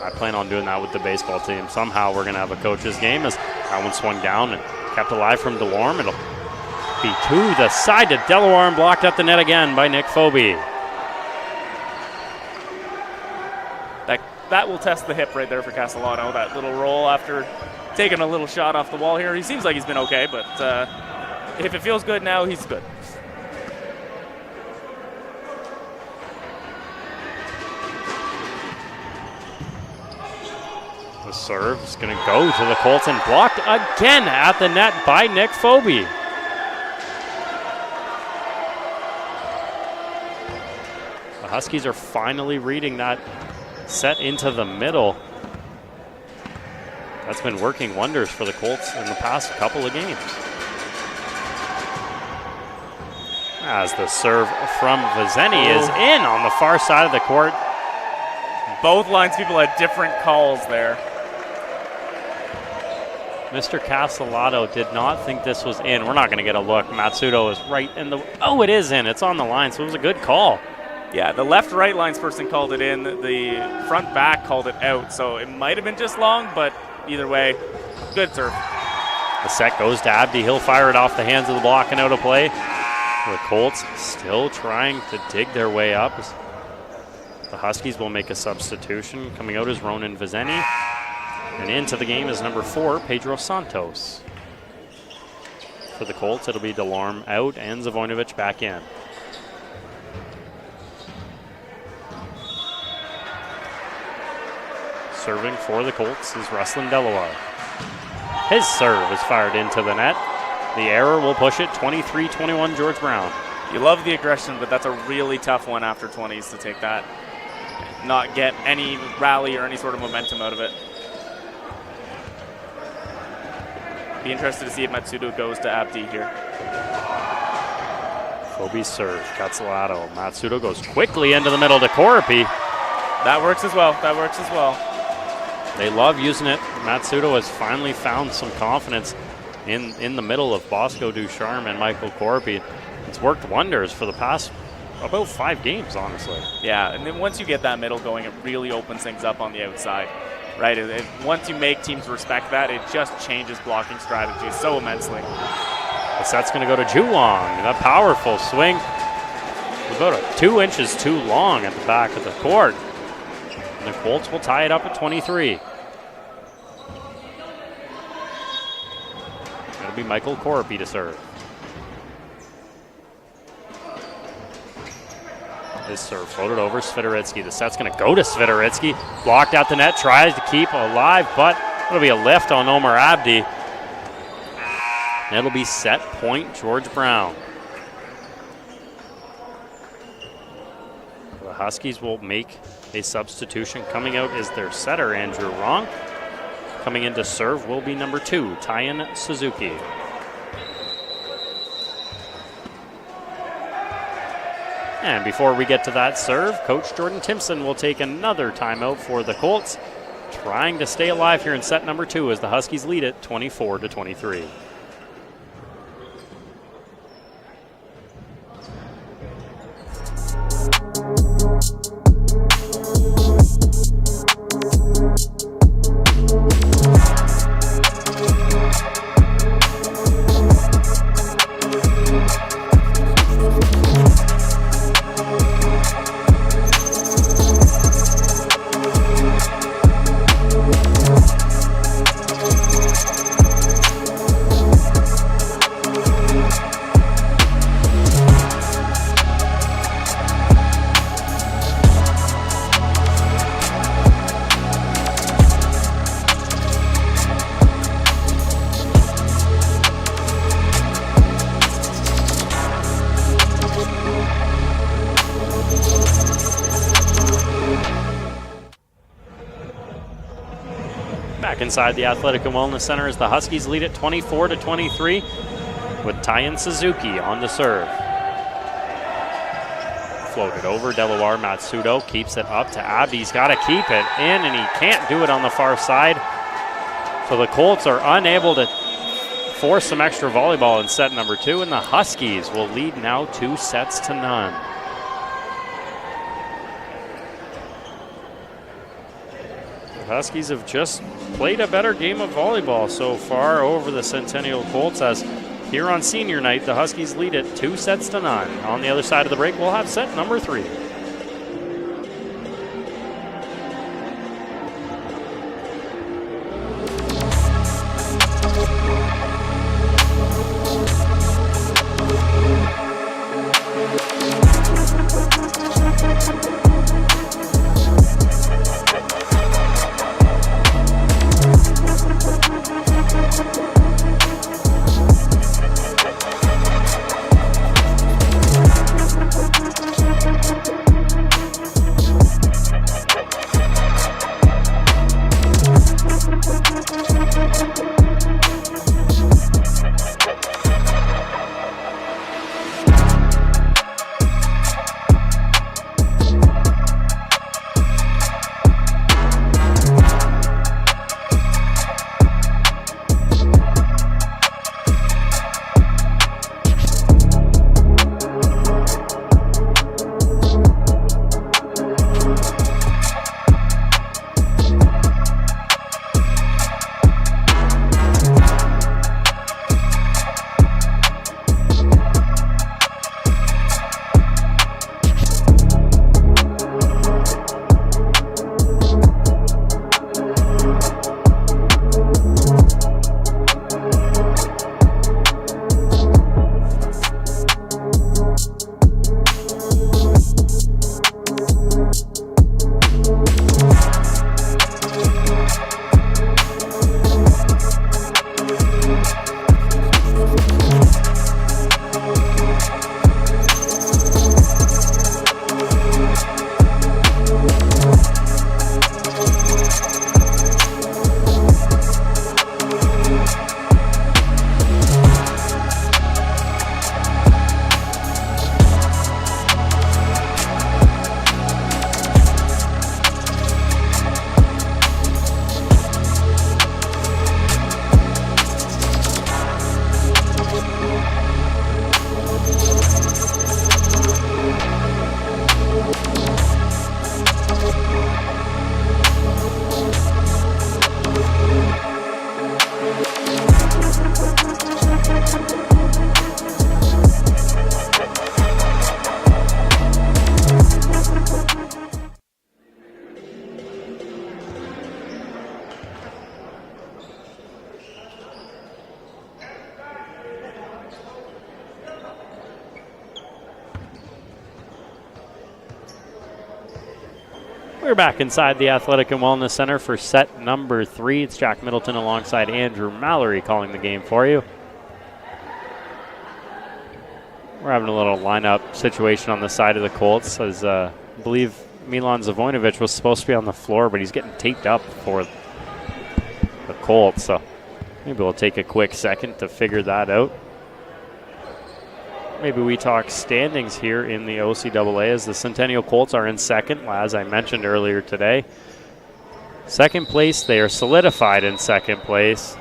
I plan on doing that with the baseball team. Somehow we're going to have a coach's game as that one swung down and kept alive from Delorme. It'll be to the side to Delaware and blocked at the net again by Nick Phobie. That will test the hip right there for Castellano. That little roll after taking a little shot off the wall here. He seems like he's been okay, but if it feels good now, he's good. The serve is going to go to the Colts and blocked again at the net by Nick Phobie. The Huskies are finally reading that set into the middle. That's been working wonders for the Colts in the past couple of games. As the serve from Vizeni is in on the far side of the court. Both lines people had different calls there. Mr. Castellato did not think this was in. We're not going to get a look. Matsudo is right in the... Oh, it is in. It's on the line, so it was a good call. Yeah, the left-right lines person called it in. The front-back called it out, so it might have been just long, but either way, good serve. The set goes to Abdi. He'll fire it off the hands of the block and out of play. The Colts still trying to dig their way up. The Huskies will make a substitution. Coming out is Ronan Vizeni. And into the game is number 4, Pedro Santos. For the Colts, it'll be Delorme out and Zavoinovic back in. Serving for the Colts is Ruslan Delawar. His serve is fired into the net. The error will push it 23-21 George Brown. You love the aggression, but that's a really tough one after 20s to take that. Not get any rally or any sort of momentum out of it. Be interested to see if Matsudo goes to Abdi here. Kobe serve, Castellato. Matsudo goes quickly into the middle to Koropi. That works as well. That works as well. They love using it. Matsudo has finally found some confidence in the middle of Bosco Ducharme and Michael Koropi. It's worked wonders for the past about 5 games, honestly. Yeah, and then once you get that middle going, it really opens things up on the outside, right? Once you make teams respect that, it just changes blocking strategy so immensely. The set's going to go to Juwong. That powerful swing. About 2 inches too long at the back of the court. And the Colts will tie it up at 23. It'll be Michael Koropi to serve. His serve floated over Swidericki. The set's going to go to Swidericki. Blocked out the net, tries to keep alive, but it'll be a lift on Omar Abdi. And it'll be set point George Brown. The Huskies will make a substitution. Coming out is their setter, Andrew Ronk. Coming in to serve will be number 2, Tyan Suzuki. And before we get to that serve, Coach Jordan Timpson will take another timeout for the Colts, trying to stay alive here in set number 2 as the Huskies lead it 24-23. Inside the Athletic and Wellness Center as the Huskies lead it 24-23 with Tyan Suzuki on the serve. Floated over, Delawar Matsudo keeps it up to Abdi. He's got to keep it in, and he can't do it on the far side. So the Colts are unable to force some extra volleyball in set number 2, and the Huskies will lead now 2-0. The Huskies have just played a better game of volleyball so far over the Centennial Colts, as here on senior night, the Huskies lead it 2-0. On the other side of the break, we'll have set number 3. We're back inside the Athletic and Wellness Center for set number 3. It's Jack Middleton alongside Andrew Mallory calling the game for you. We're having a little lineup situation on the side of the Colts as I believe Milan Zavoinovic was supposed to be on the floor, but he's getting taped up for the Colts. So maybe we'll take a quick second to figure that out. Maybe we talk standings here in the OCAA as the Centennial Colts are in second, as I mentioned earlier today. Second place, they are solidified in second place.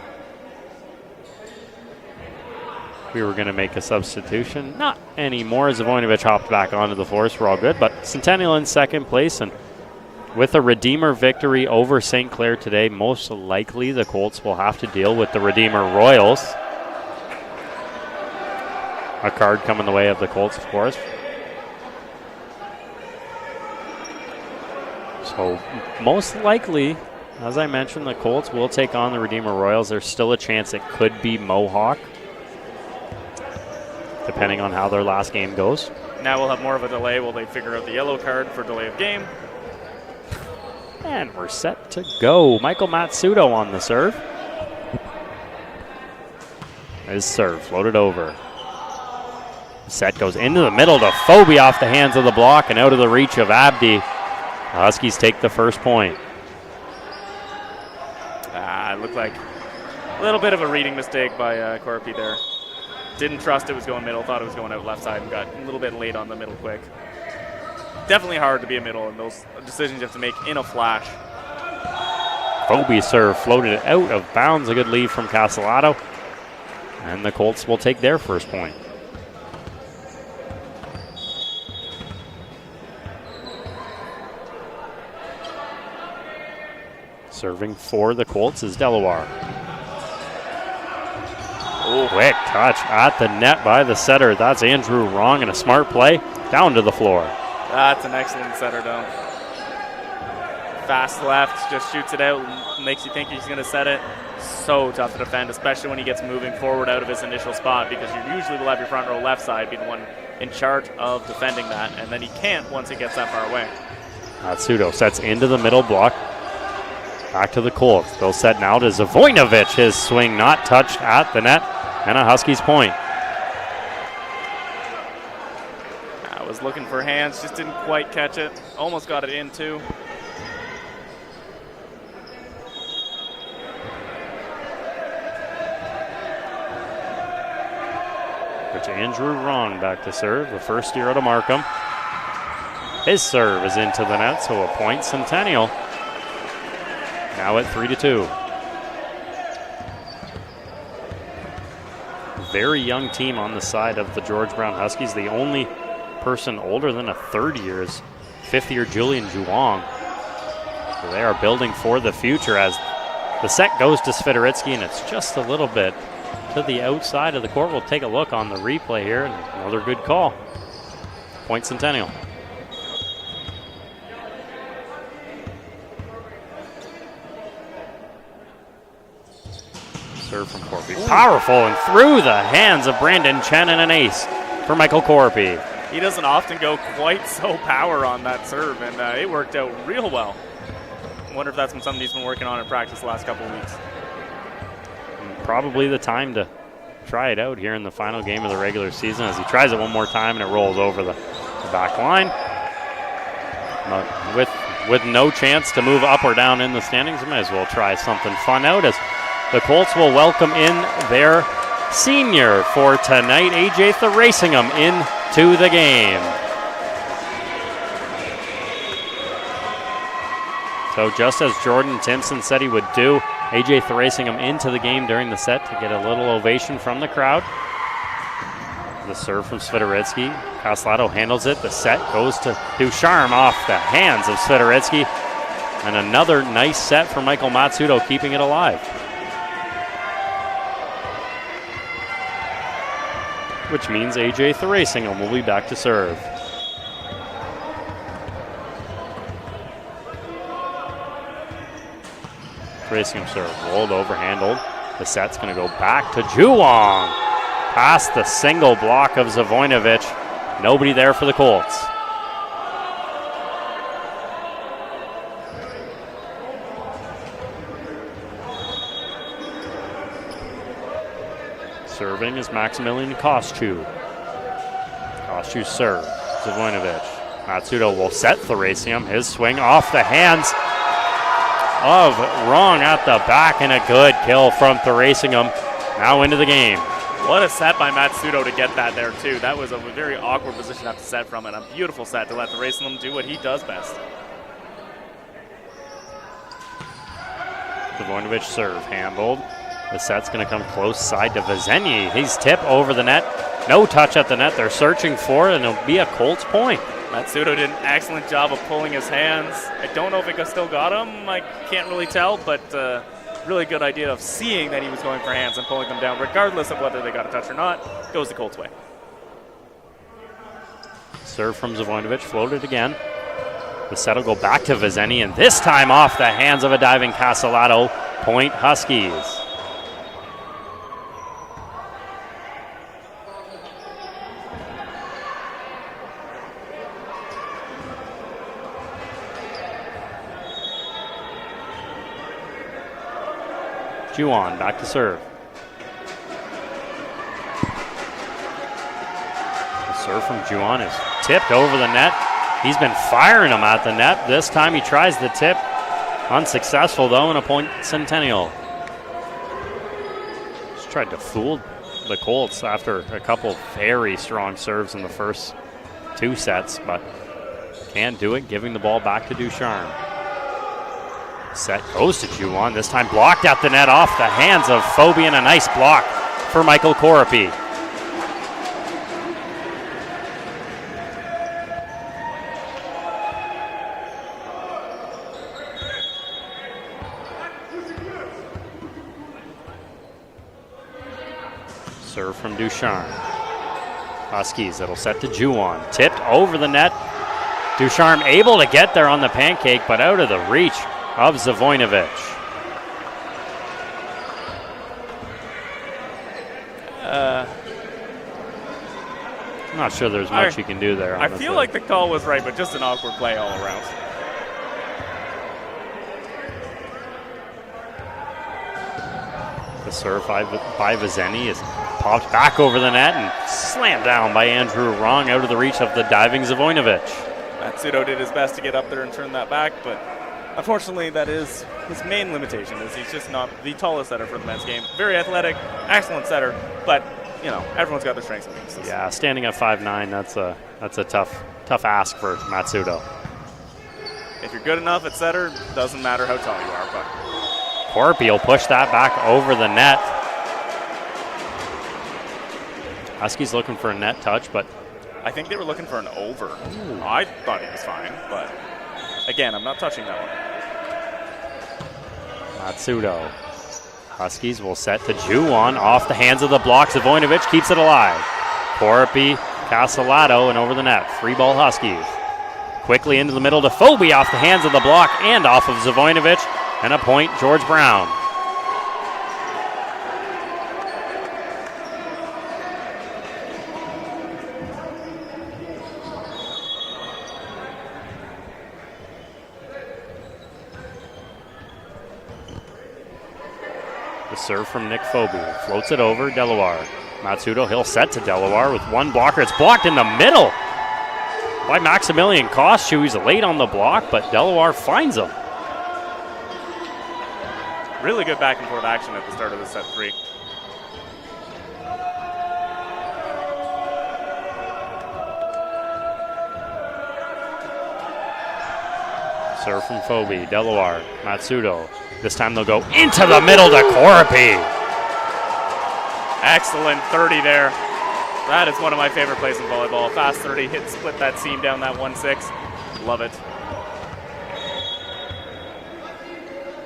We were going to make a substitution. Not anymore. Zavoinovic hopped back onto the floor, so we're all good. But Centennial in second place, and with a Redeemer victory over St. Clair today, most likely the Colts will have to deal with the Redeemer Royals. A card coming the way of the Colts, of course. So most likely, as I mentioned, the Colts will take on the Redeemer Royals. There's still a chance it could be Mohawk, depending on how their last game goes. Now we'll have more of a delay while they figure out the yellow card for delay of game. And we're set to go. Michael Matsudo on the serve. His serve floated over. Set goes into the middle to Phobie off the hands of the block and out of the reach of Abdi. The Huskies take the first point. It looked like a little bit of a reading mistake by Corpy there. Didn't trust it was going middle, thought it was going out left side, and got a little bit late on the middle quick. Definitely hard to be a middle, and those decisions you have to make in a flash. Phobie serve floated out of bounds. A good lead from Castellato. And the Colts will take their first point. Serving for the Colts is Delaware. Quick touch at the net by the setter. That's Andrew Wrong, and a smart play down to the floor. That's an excellent setter down. Fast left, just shoots it out, makes you think he's going to set it. So tough to defend, especially when he gets moving forward out of his initial spot, because you usually will have your front row left side be the one in charge of defending that, and then he can't once it gets that far away. Matsudo sets into the middle block. Back to the Colts. They'll set now to Zavoinovic. His swing not touched at the net, and a Huskies point. I was looking for hands, just didn't quite catch it. Almost got it in too. Which Andrew Wrong back to serve, the first year out of Markham. His serve is into the net, so a point Centennial. Now at 3-2. Very young team on the side of the George Brown Huskies. The only person older than a third year is fifth-year Julian Juwong. So they are building for the future as the set goes to Swidericki, and it's just a little bit to the outside of the court. We'll take a look on the replay here, and another good call. Point Centennial. Serve from Corpy. Powerful and through the hands of Brandon Chen, and an ace for Michael Corpy. He doesn't often go quite so power on that serve, and it worked out real well. I wonder if that's been something he's been working on in practice the last couple of weeks. Probably the time to try it out here in the final game of the regular season as he tries it one more time and it rolls over the back line. With no chance to move up or down in the standings, we might as well try something fun out as the Colts will welcome in their senior for tonight, AJ Thrasingham, into the game. So just as Jordan Timpson said he would do, AJ Thrasingham into the game during the set to get a little ovation from the crowd. The serve from Swidericki. Castellato handles it. The set goes to Ducharme off the hands of Swidericki. And another nice set for Michael Matsudo, keeping it alive. Which means AJ Thrasingham will be back to serve. Thrasingham serve, rolled over, handled. The set's going to go back to Juwong. Past the single block of Zavoinovic. Nobody there for the Colts. Serving is Maximilian Kosciu. Kosciu serve. Zavoinovic. Matsudo will set Thracium. His swing off the hands of Wrong at the back, and a good kill from Thracium. Now into the game. What a set by Matsudo to get that there, too. That was a very awkward position to have to set from, and a beautiful set to let Thracium do what he does best. Zavoinovic serve handled. The set's going to come close side to Vezenyi. He's tipped over the net. No touch at the net. They're searching for it, and it'll be a Colts point. Matsudo did an excellent job of pulling his hands. I don't know if it still got him. I can't really tell, but really good idea of seeing that he was going for hands and pulling them down, regardless of whether they got a touch or not. Goes the Colts' way. Serve from Zavoinovic, floated again. The set will go back to Vezenyi, and this time off the hands of a diving Castellato. Point Huskies. Juwan back to serve. The serve from Juwan is tipped over the net. He's been firing them at the net. This time he tries the tip. Unsuccessful though, and a point Centennial. Just tried to fool the Colts after a couple very strong serves in the first two sets, but can't do it, giving the ball back to Ducharme. Set goes to Juwan, this time blocked at the net off the hands of Fabian. A nice block for Michael Korapi. Serve from Ducharme. Huskies, it'll set to Juwan. Tipped over the net. Ducharme able to get there on the pancake, but out of the reach of Zavoinovic. I'm not sure there's much you can do there. I feel like the call was right, but just an awkward play all around. The serve by Vezenyi is popped back over the net and slammed down by Andrew Wrong out of the reach of the diving Zavoinovic. Matsudo did his best to get up there and turn that back, but unfortunately that is his main limitation, is he's just not the tallest setter for the men's game. Very athletic, excellent setter, but you know, everyone's got their strengths and weaknesses. Yeah, standing at 5'9", that's a tough ask for Matsudo. If you're good enough at setter, doesn't matter how tall you are, but Korapi will push that back over the net. Huskies looking for a net touch, but I think they were looking for an over. Ooh. I thought he was fine, but again, I'm not touching that one. Matsudo. Huskies will set to Juwan off the hands of the block. Zavoinovic keeps it alive. Korapi, Castellato, and over the net. 3-ball Huskies. Quickly into the middle to Phobie off the hands of the block and off of Zavoinovic. And a point, George Brown. The serve from Nick Phobie. Floats it over, Delaware. Matsudo, he'll set to Delaware with one blocker. It's blocked in the middle by Maximilian Kosciu. He's late on the block, but Delaware finds him. Really good back and forth action at the start of the set 3. Serve from Phobie, Delaware, Matsudo. This time they'll go into the middle to Korapi. Excellent 30 there. That is one of my favorite plays in volleyball. Fast 30, split that seam down that 1-6. Love it.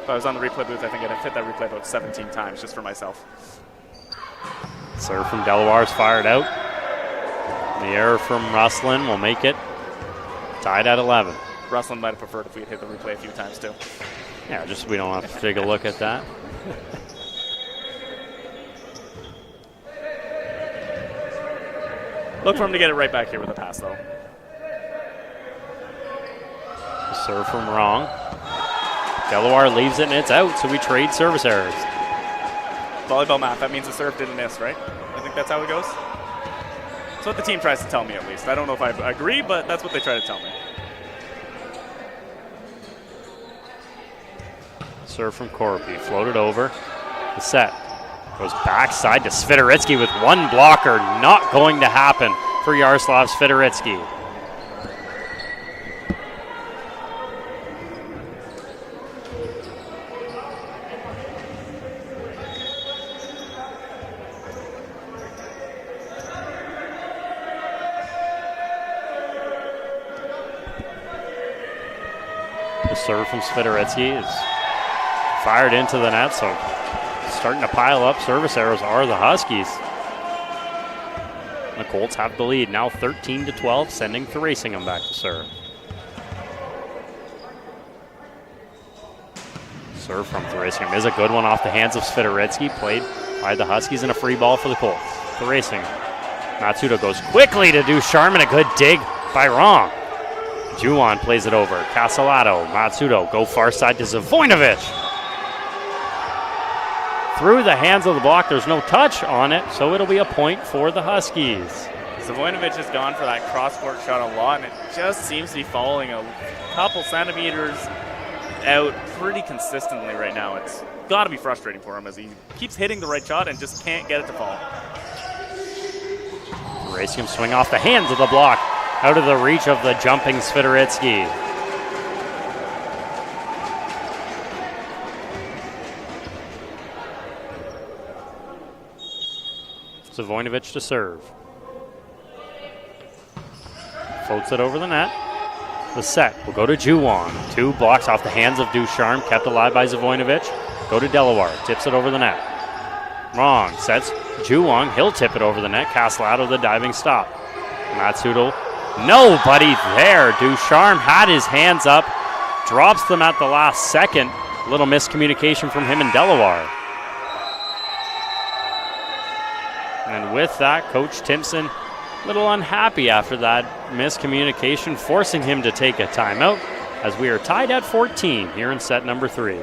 If I was on the replay booth, I think I'd have hit that replay about 17 times just for myself. Serve from Delaware's fired out. The error from Russlin will make it tied at 11. Russlin might have preferred if we had hit the replay a few times too. Yeah, just we don't have to take a look at that. Look for him to get it right back here with a pass though. Serve from Wrong. Delaware leaves it and it's out, so we trade service errors. volleyball math, that means the serve didn't miss, right? I think that's how it goes. That's what the team tries to tell me, at least. I don't know if I agree, but that's what they try to tell me. Serve from Korpi, floated over. The set goes backside to Svidoritsky with one blocker. Not going to happen for Yaroslav Svidoritsky. The serve from Svidoritsky is fired into the net, so starting to pile up service errors are the Huskies. The Colts have the lead now 13-12, sending Thrasingham back to serve. Serve from Thrasingham is a good one off the hands of Svidoritsky, played by the Huskies, and a free ball for the Colts. Thrasingham. Matsudo goes quickly to Ducharme, and a good dig by Wrong. Juwan plays it over. Casalato, Matsudo go far side to Zavoinovic. Through the hands of the block, there's no touch on it, so it'll be a point for the Huskies. Zavoinovic has gone for that cross-court shot a lot, and it just seems to be falling a couple centimeters out pretty consistently right now. It's got to be frustrating for him as he keeps hitting the right shot and just can't get it to fall. Racing swing off the hands of the block, out of the reach of the jumping Svidoritsky. Zavoinovic to serve. Floats it over the net. The set will go to Juwan. Two blocks off the hands of Ducharme, kept alive by Zavoinovic. Go to Delaware, tips it over the net. Wrong, sets Juwan, he'll tip it over the net. Casalato the diving stop. Matsudo, nobody there. Ducharme had his hands up, drops them at the last second. Little miscommunication from him and Delaware. And with that, Coach Timpson a little unhappy after that miscommunication, forcing him to take a timeout as we are tied at 14 here in set number 3.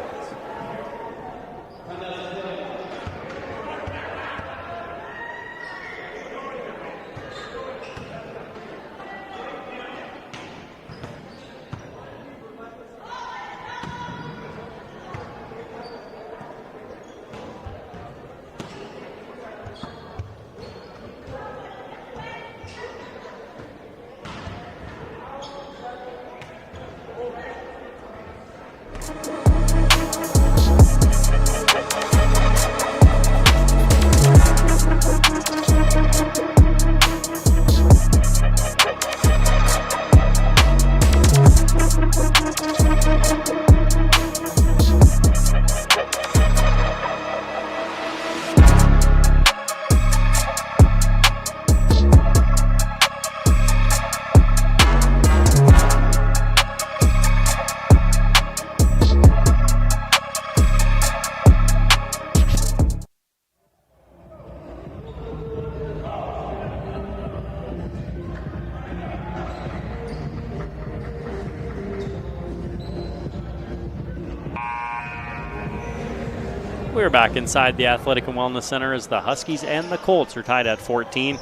We're back inside the Athletic and Wellness Center as the Huskies and the Colts are tied at 14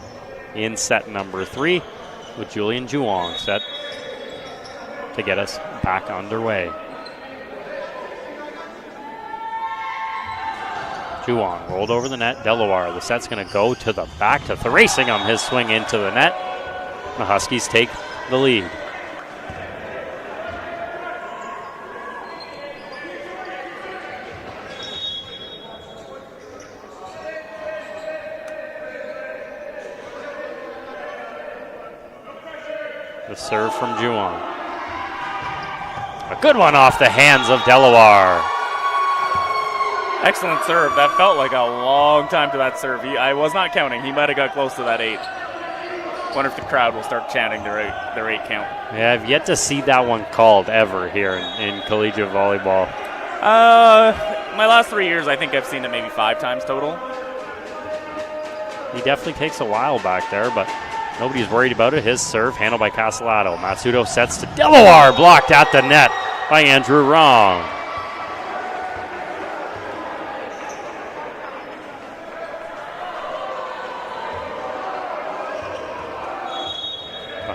in set number 3, with Julian Juwong set to get us back underway. Juwong rolled over the net. Delaware, the set's going to go to the back to Thrasingham. His swing into the net. The Huskies take the lead. The serve from Juwan. A good one off the hands of Delaware. Excellent serve. That felt like a long time to that serve. I was not counting. He might have got close to that 8. Wonder if the crowd will start chanting their 8 count. Yeah, I've yet to see that one called ever here in collegiate volleyball. My last 3 years, I think I've seen it maybe 5 times total. He definitely takes a while back there, but nobody's worried about it. His serve handled by Casalato. Matsudo sets to Delaware, blocked at the net by Andrew Wrong.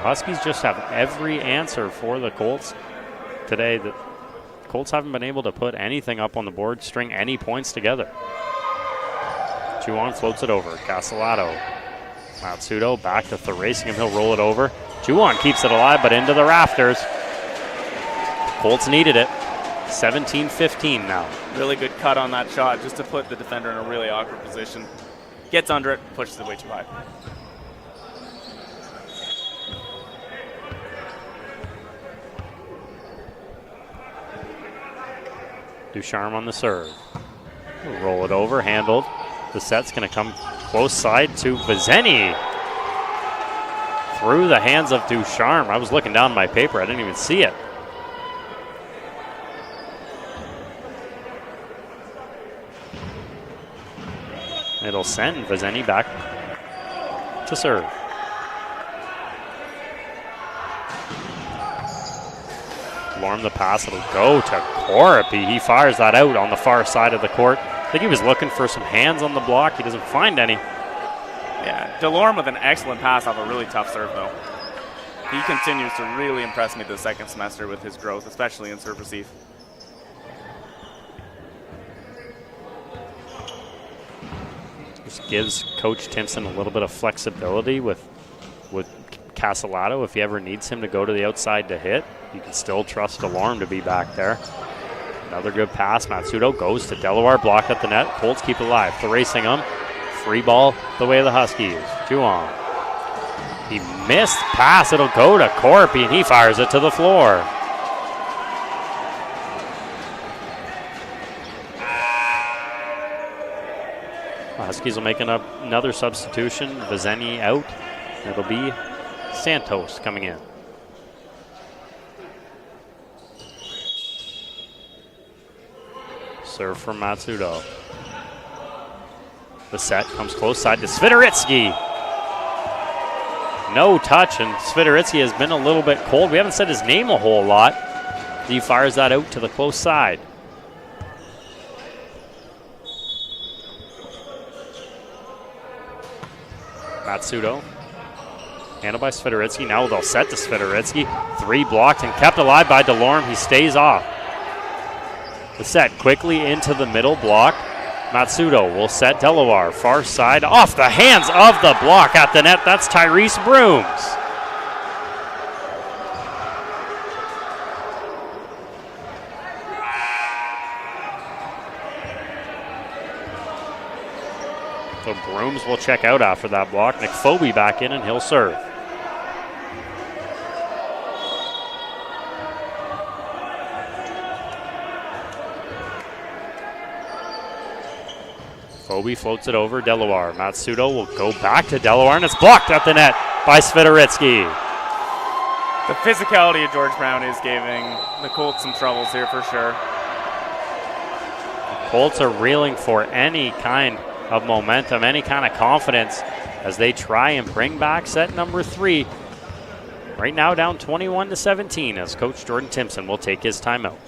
Huskies just have every answer for the Colts today. The Colts haven't been able to put anything up on the board, string any points together. Juwan floats it over. Castellato. Matsudo back to Thrasingham. He'll roll it over. Juwan keeps it alive, but into the rafters. Colts needed it. 17-15 now. Really good cut on that shot just to put the defender in a really awkward position. Gets under it, pushes it way too high. Ducharme on the serve. We'll roll it over, handled. The set's going to come close side to Vizeni. Through the hands of Ducharme. I was looking down my paper, I didn't even see it. It'll send Vizeni back to serve. Lorm the pass, it'll go to Corapi. He fires that out on the far side of the court. I think he was looking for some hands on the block. He doesn't find any. Yeah, DeLorme with an excellent pass off a really tough serve, though. He continues to really impress me this second semester with his growth, especially in serve receive. Just gives Coach Timpson a little bit of flexibility with Castellato. If he ever needs him to go to the outside to hit, you can still trust DeLorme to be back there. Another good pass. Matsudo goes to Delaware, blocked at the net. Colts keep it alive. Thrasingham, free ball the way of the Huskies. Juwan. He missed pass. It'll go to Corpy, and he fires it to the floor. The Huskies will make another substitution. Vizeni out. It'll be Santos coming in. Serve from Matsudo. The set comes close side to Swidericki. No touch, and Swidericki has been a little bit cold. We haven't said his name a whole lot. He fires that out to the close side. Matsudo. Handled by Swidericki. Now they'll set to Swidericki. Three blocked and kept alive by DeLorme. He stays off. The set quickly into the middle block. Matsudo will set Delaware. Far side off the hands of the block at the net. That's Tyrese Brooms. So Brooms will check out after that block. McPhobie back in and he'll serve. Phobie floats it over Delaware. Matsudo will go back to Delaware, and it's blocked at the net by Swidericki. The physicality of George Brown is giving the Colts some troubles here for sure. The Colts are reeling for any kind of momentum, any kind of confidence as they try and bring back set number 3. Right now down 21-17 as Coach Jordan Timpson will take his timeout.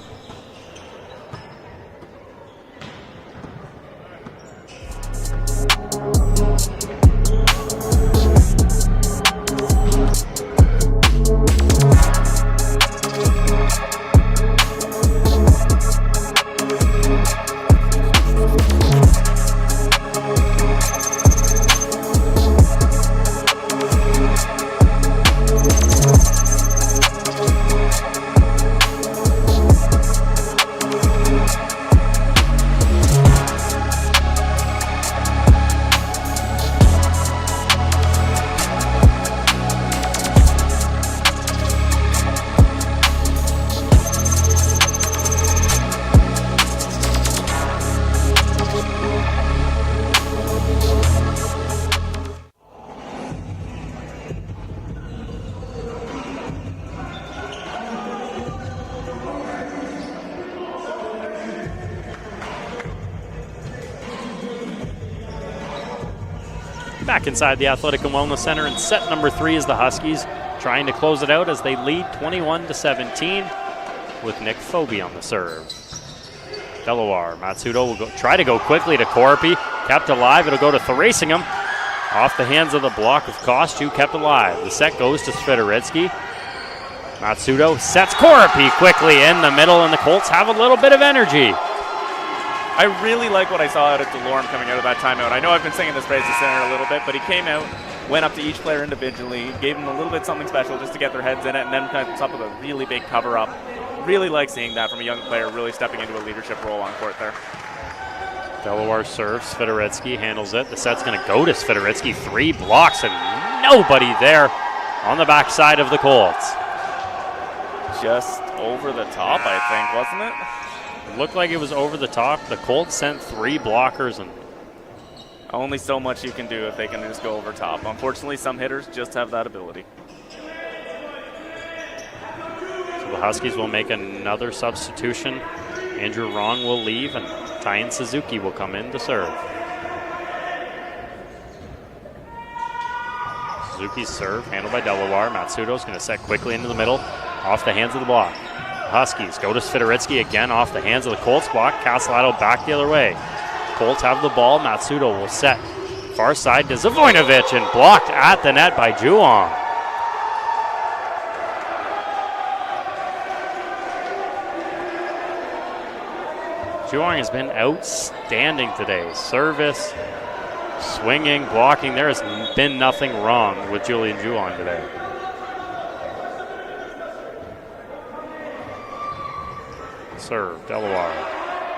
Back inside the Athletic and Wellness Center, and set number 3 is the Huskies trying to close it out as they lead 21-17 with Nick Phobie on the serve. Delaware, Matsudo will try to go quickly to Corpy, kept alive, it'll go to Thrasingham. Off the hands of the block of Kostu, kept alive. The set goes to Swideritsky. Matsudo sets Koropi quickly in the middle, and the Colts have a little bit of energy. I really like what I saw out of DeLorme coming out of that timeout. I know I've been singing this praise to center a little bit, but he came out, went up to each player individually, gave them a little bit something special just to get their heads in it, and then comes up with a really big cover-up. Really like seeing that from a young player really stepping into a leadership role on court there. Delaware serves, Swideritsky handles it. The set's going to go to Swideritsky. 3 blocks and nobody there on the backside of the Colts. Just over the top, I think, wasn't it? It looked like it was over the top. The Colts sent 3 blockers, and only so much you can do if they can just go over top. Unfortunately, some hitters just have that ability. So the Huskies will make another substitution. Andrew Wrong will leave, and Tyan Suzuki will come in to serve. Suzuki's serve, handled by Delaware. Matsudo's going to set quickly into the middle, off the hands of the block. The Huskies go to Swideritsky again, off the hands of the Colts block. Castellato back the other way. Colts have the ball. Matsudo will set far side to Zavoinovic, and blocked at the net by Juong. Juong has been outstanding today. Service, swinging, blocking. There has been nothing wrong with Julian Juong today. Serve, Delaware.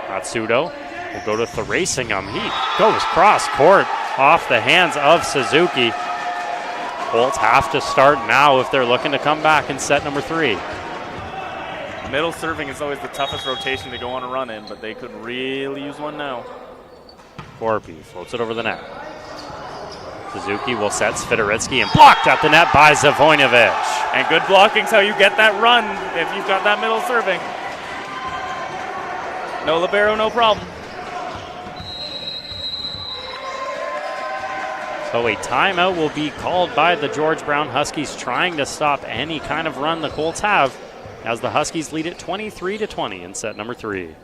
Matsudo will go to Thrasingham. He goes cross court off the hands of Suzuki. Colts have to start now if they're looking to come back in set number 3. Middle serving is always the toughest rotation to go on a run in, but they could really use one now. Corby floats it over the net. Suzuki will set Swideritsky, and blocked at the net by Zavoinovic. And good blocking's how you get that run if you've got that middle serving. No libero, no problem. So a timeout will be called by the George Brown Huskies, trying to stop any kind of run the Colts have, as the Huskies lead it 23-20 in set number 3.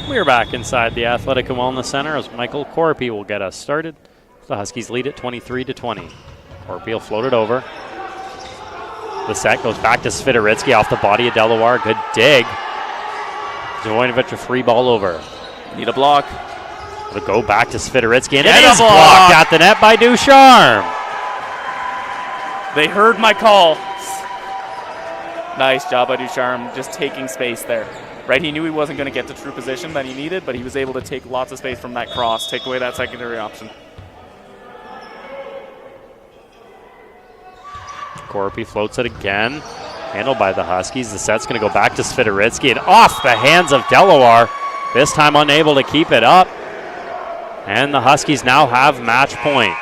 We're back inside the Athletic and Wellness Center as Michael Corpy will get us started. The Huskies lead it 23-20. Corpy will float it over. The set goes back to Swideritsky off the body of Delaware. Good dig. Zavoinovic a free ball over. Need a block. It'll go back to Swideritsky, and Get it is a block. blocked at the net by Ducharme. They heard my call. Nice job by Ducharme, just taking space there. Right, he knew he wasn't going to get the true position that he needed, but he was able to take lots of space from that cross, take away that secondary option. Corpy floats it again. Handled by the Huskies. The set's going to go back to Swideritsky, and off the hands of Delaware. This time unable to keep it up. And the Huskies now have match point.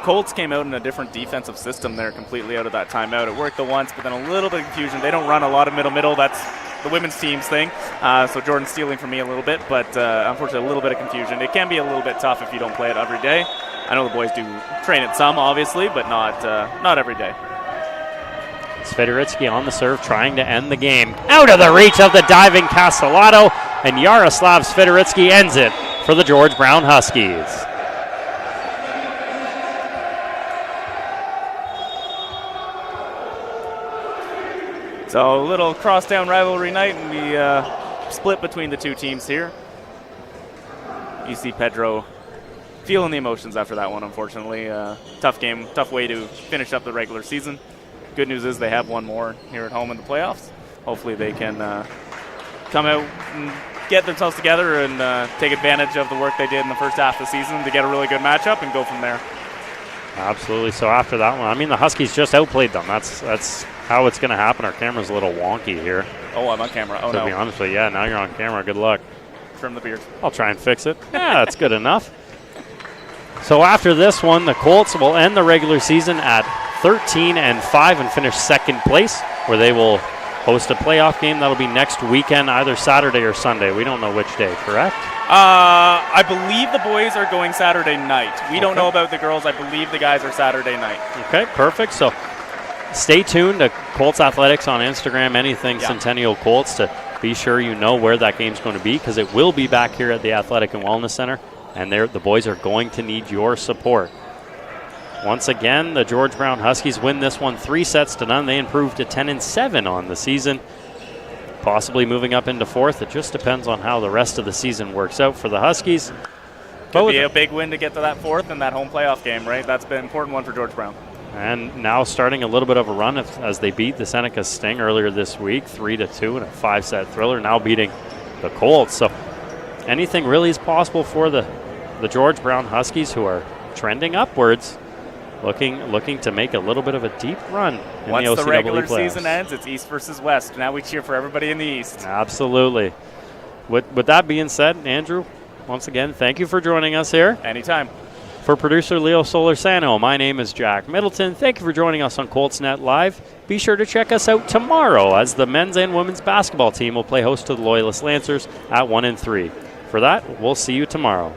Colts came out in a different defensive system there completely out of that timeout. It worked the once, but then a little bit of confusion. They don't run a lot of middle. That's the women's team's thing. So Jordan's stealing from me a little bit, but unfortunately a little bit of confusion. It can be a little bit tough if you don't play it every day. I know the boys do train it some, obviously, but not every day. Swideritsky on the serve, trying to end the game. Out of the reach of the diving Castellato, and Yaroslav Swideritsky ends it for the George Brown Huskies. So a little crosstown rivalry night, and we split between the two teams here. You see Pedro feeling the emotions after that one, unfortunately. Tough game, tough way to finish up the regular season. Good news is they have one more here at home in the playoffs. Hopefully they can come out and get themselves together and take advantage of the work they did in the first half of the season to get a really good matchup and go from there. Absolutely. So after that one, I mean, the Huskies just outplayed them. That's how it's going to happen. Our camera's a little wonky here. Oh, I'm on camera. Oh, no. To be honest with you, yeah, now you're on camera. Good luck. Trim the beard. I'll try and fix it. Yeah, that's good enough. So after this one, the Colts will end the regular season at 13-5 and finish second place, where they will host a playoff game. That'll be next weekend, either Saturday or Sunday. We don't know which day, correct? I believe the boys are going Saturday night. We don't know about the girls. I believe the guys are Saturday night. Okay, perfect. So stay tuned to Colts Athletics on Instagram, anything Centennial Colts, to be sure you know where that game's going to be, because it will be back here at the Athletic and Wellness Center, and the boys are going to need your support. Once again, the George Brown Huskies win this one 3-0. They improved to 10-7 on the season, possibly moving up into fourth. It just depends on how the rest of the season works out for the Huskies. Could be a big win to get to that fourth and that home playoff game, right? That's been an important one for George Brown. And now starting a little bit of a run as they beat the Seneca Sting earlier this week, 3-2 in a 5-set thriller, now beating the Colts. So anything really is possible for the George Brown Huskies, who are trending upwards, looking to make a little bit of a deep run in Once the OCAA the regular playoffs. season ends, it's East versus West. Now we cheer for everybody in the East. Absolutely. With that being said, Andrew, once again, thank you for joining us here. Anytime. For producer Leo Solorsano, my name is Jack Middleton. Thank you for joining us on ColtsNet Live. Be sure to check us out tomorrow, as the men's and women's basketball team will play host to the Loyalist Lancers at 1 and 3. For that, we'll see you tomorrow.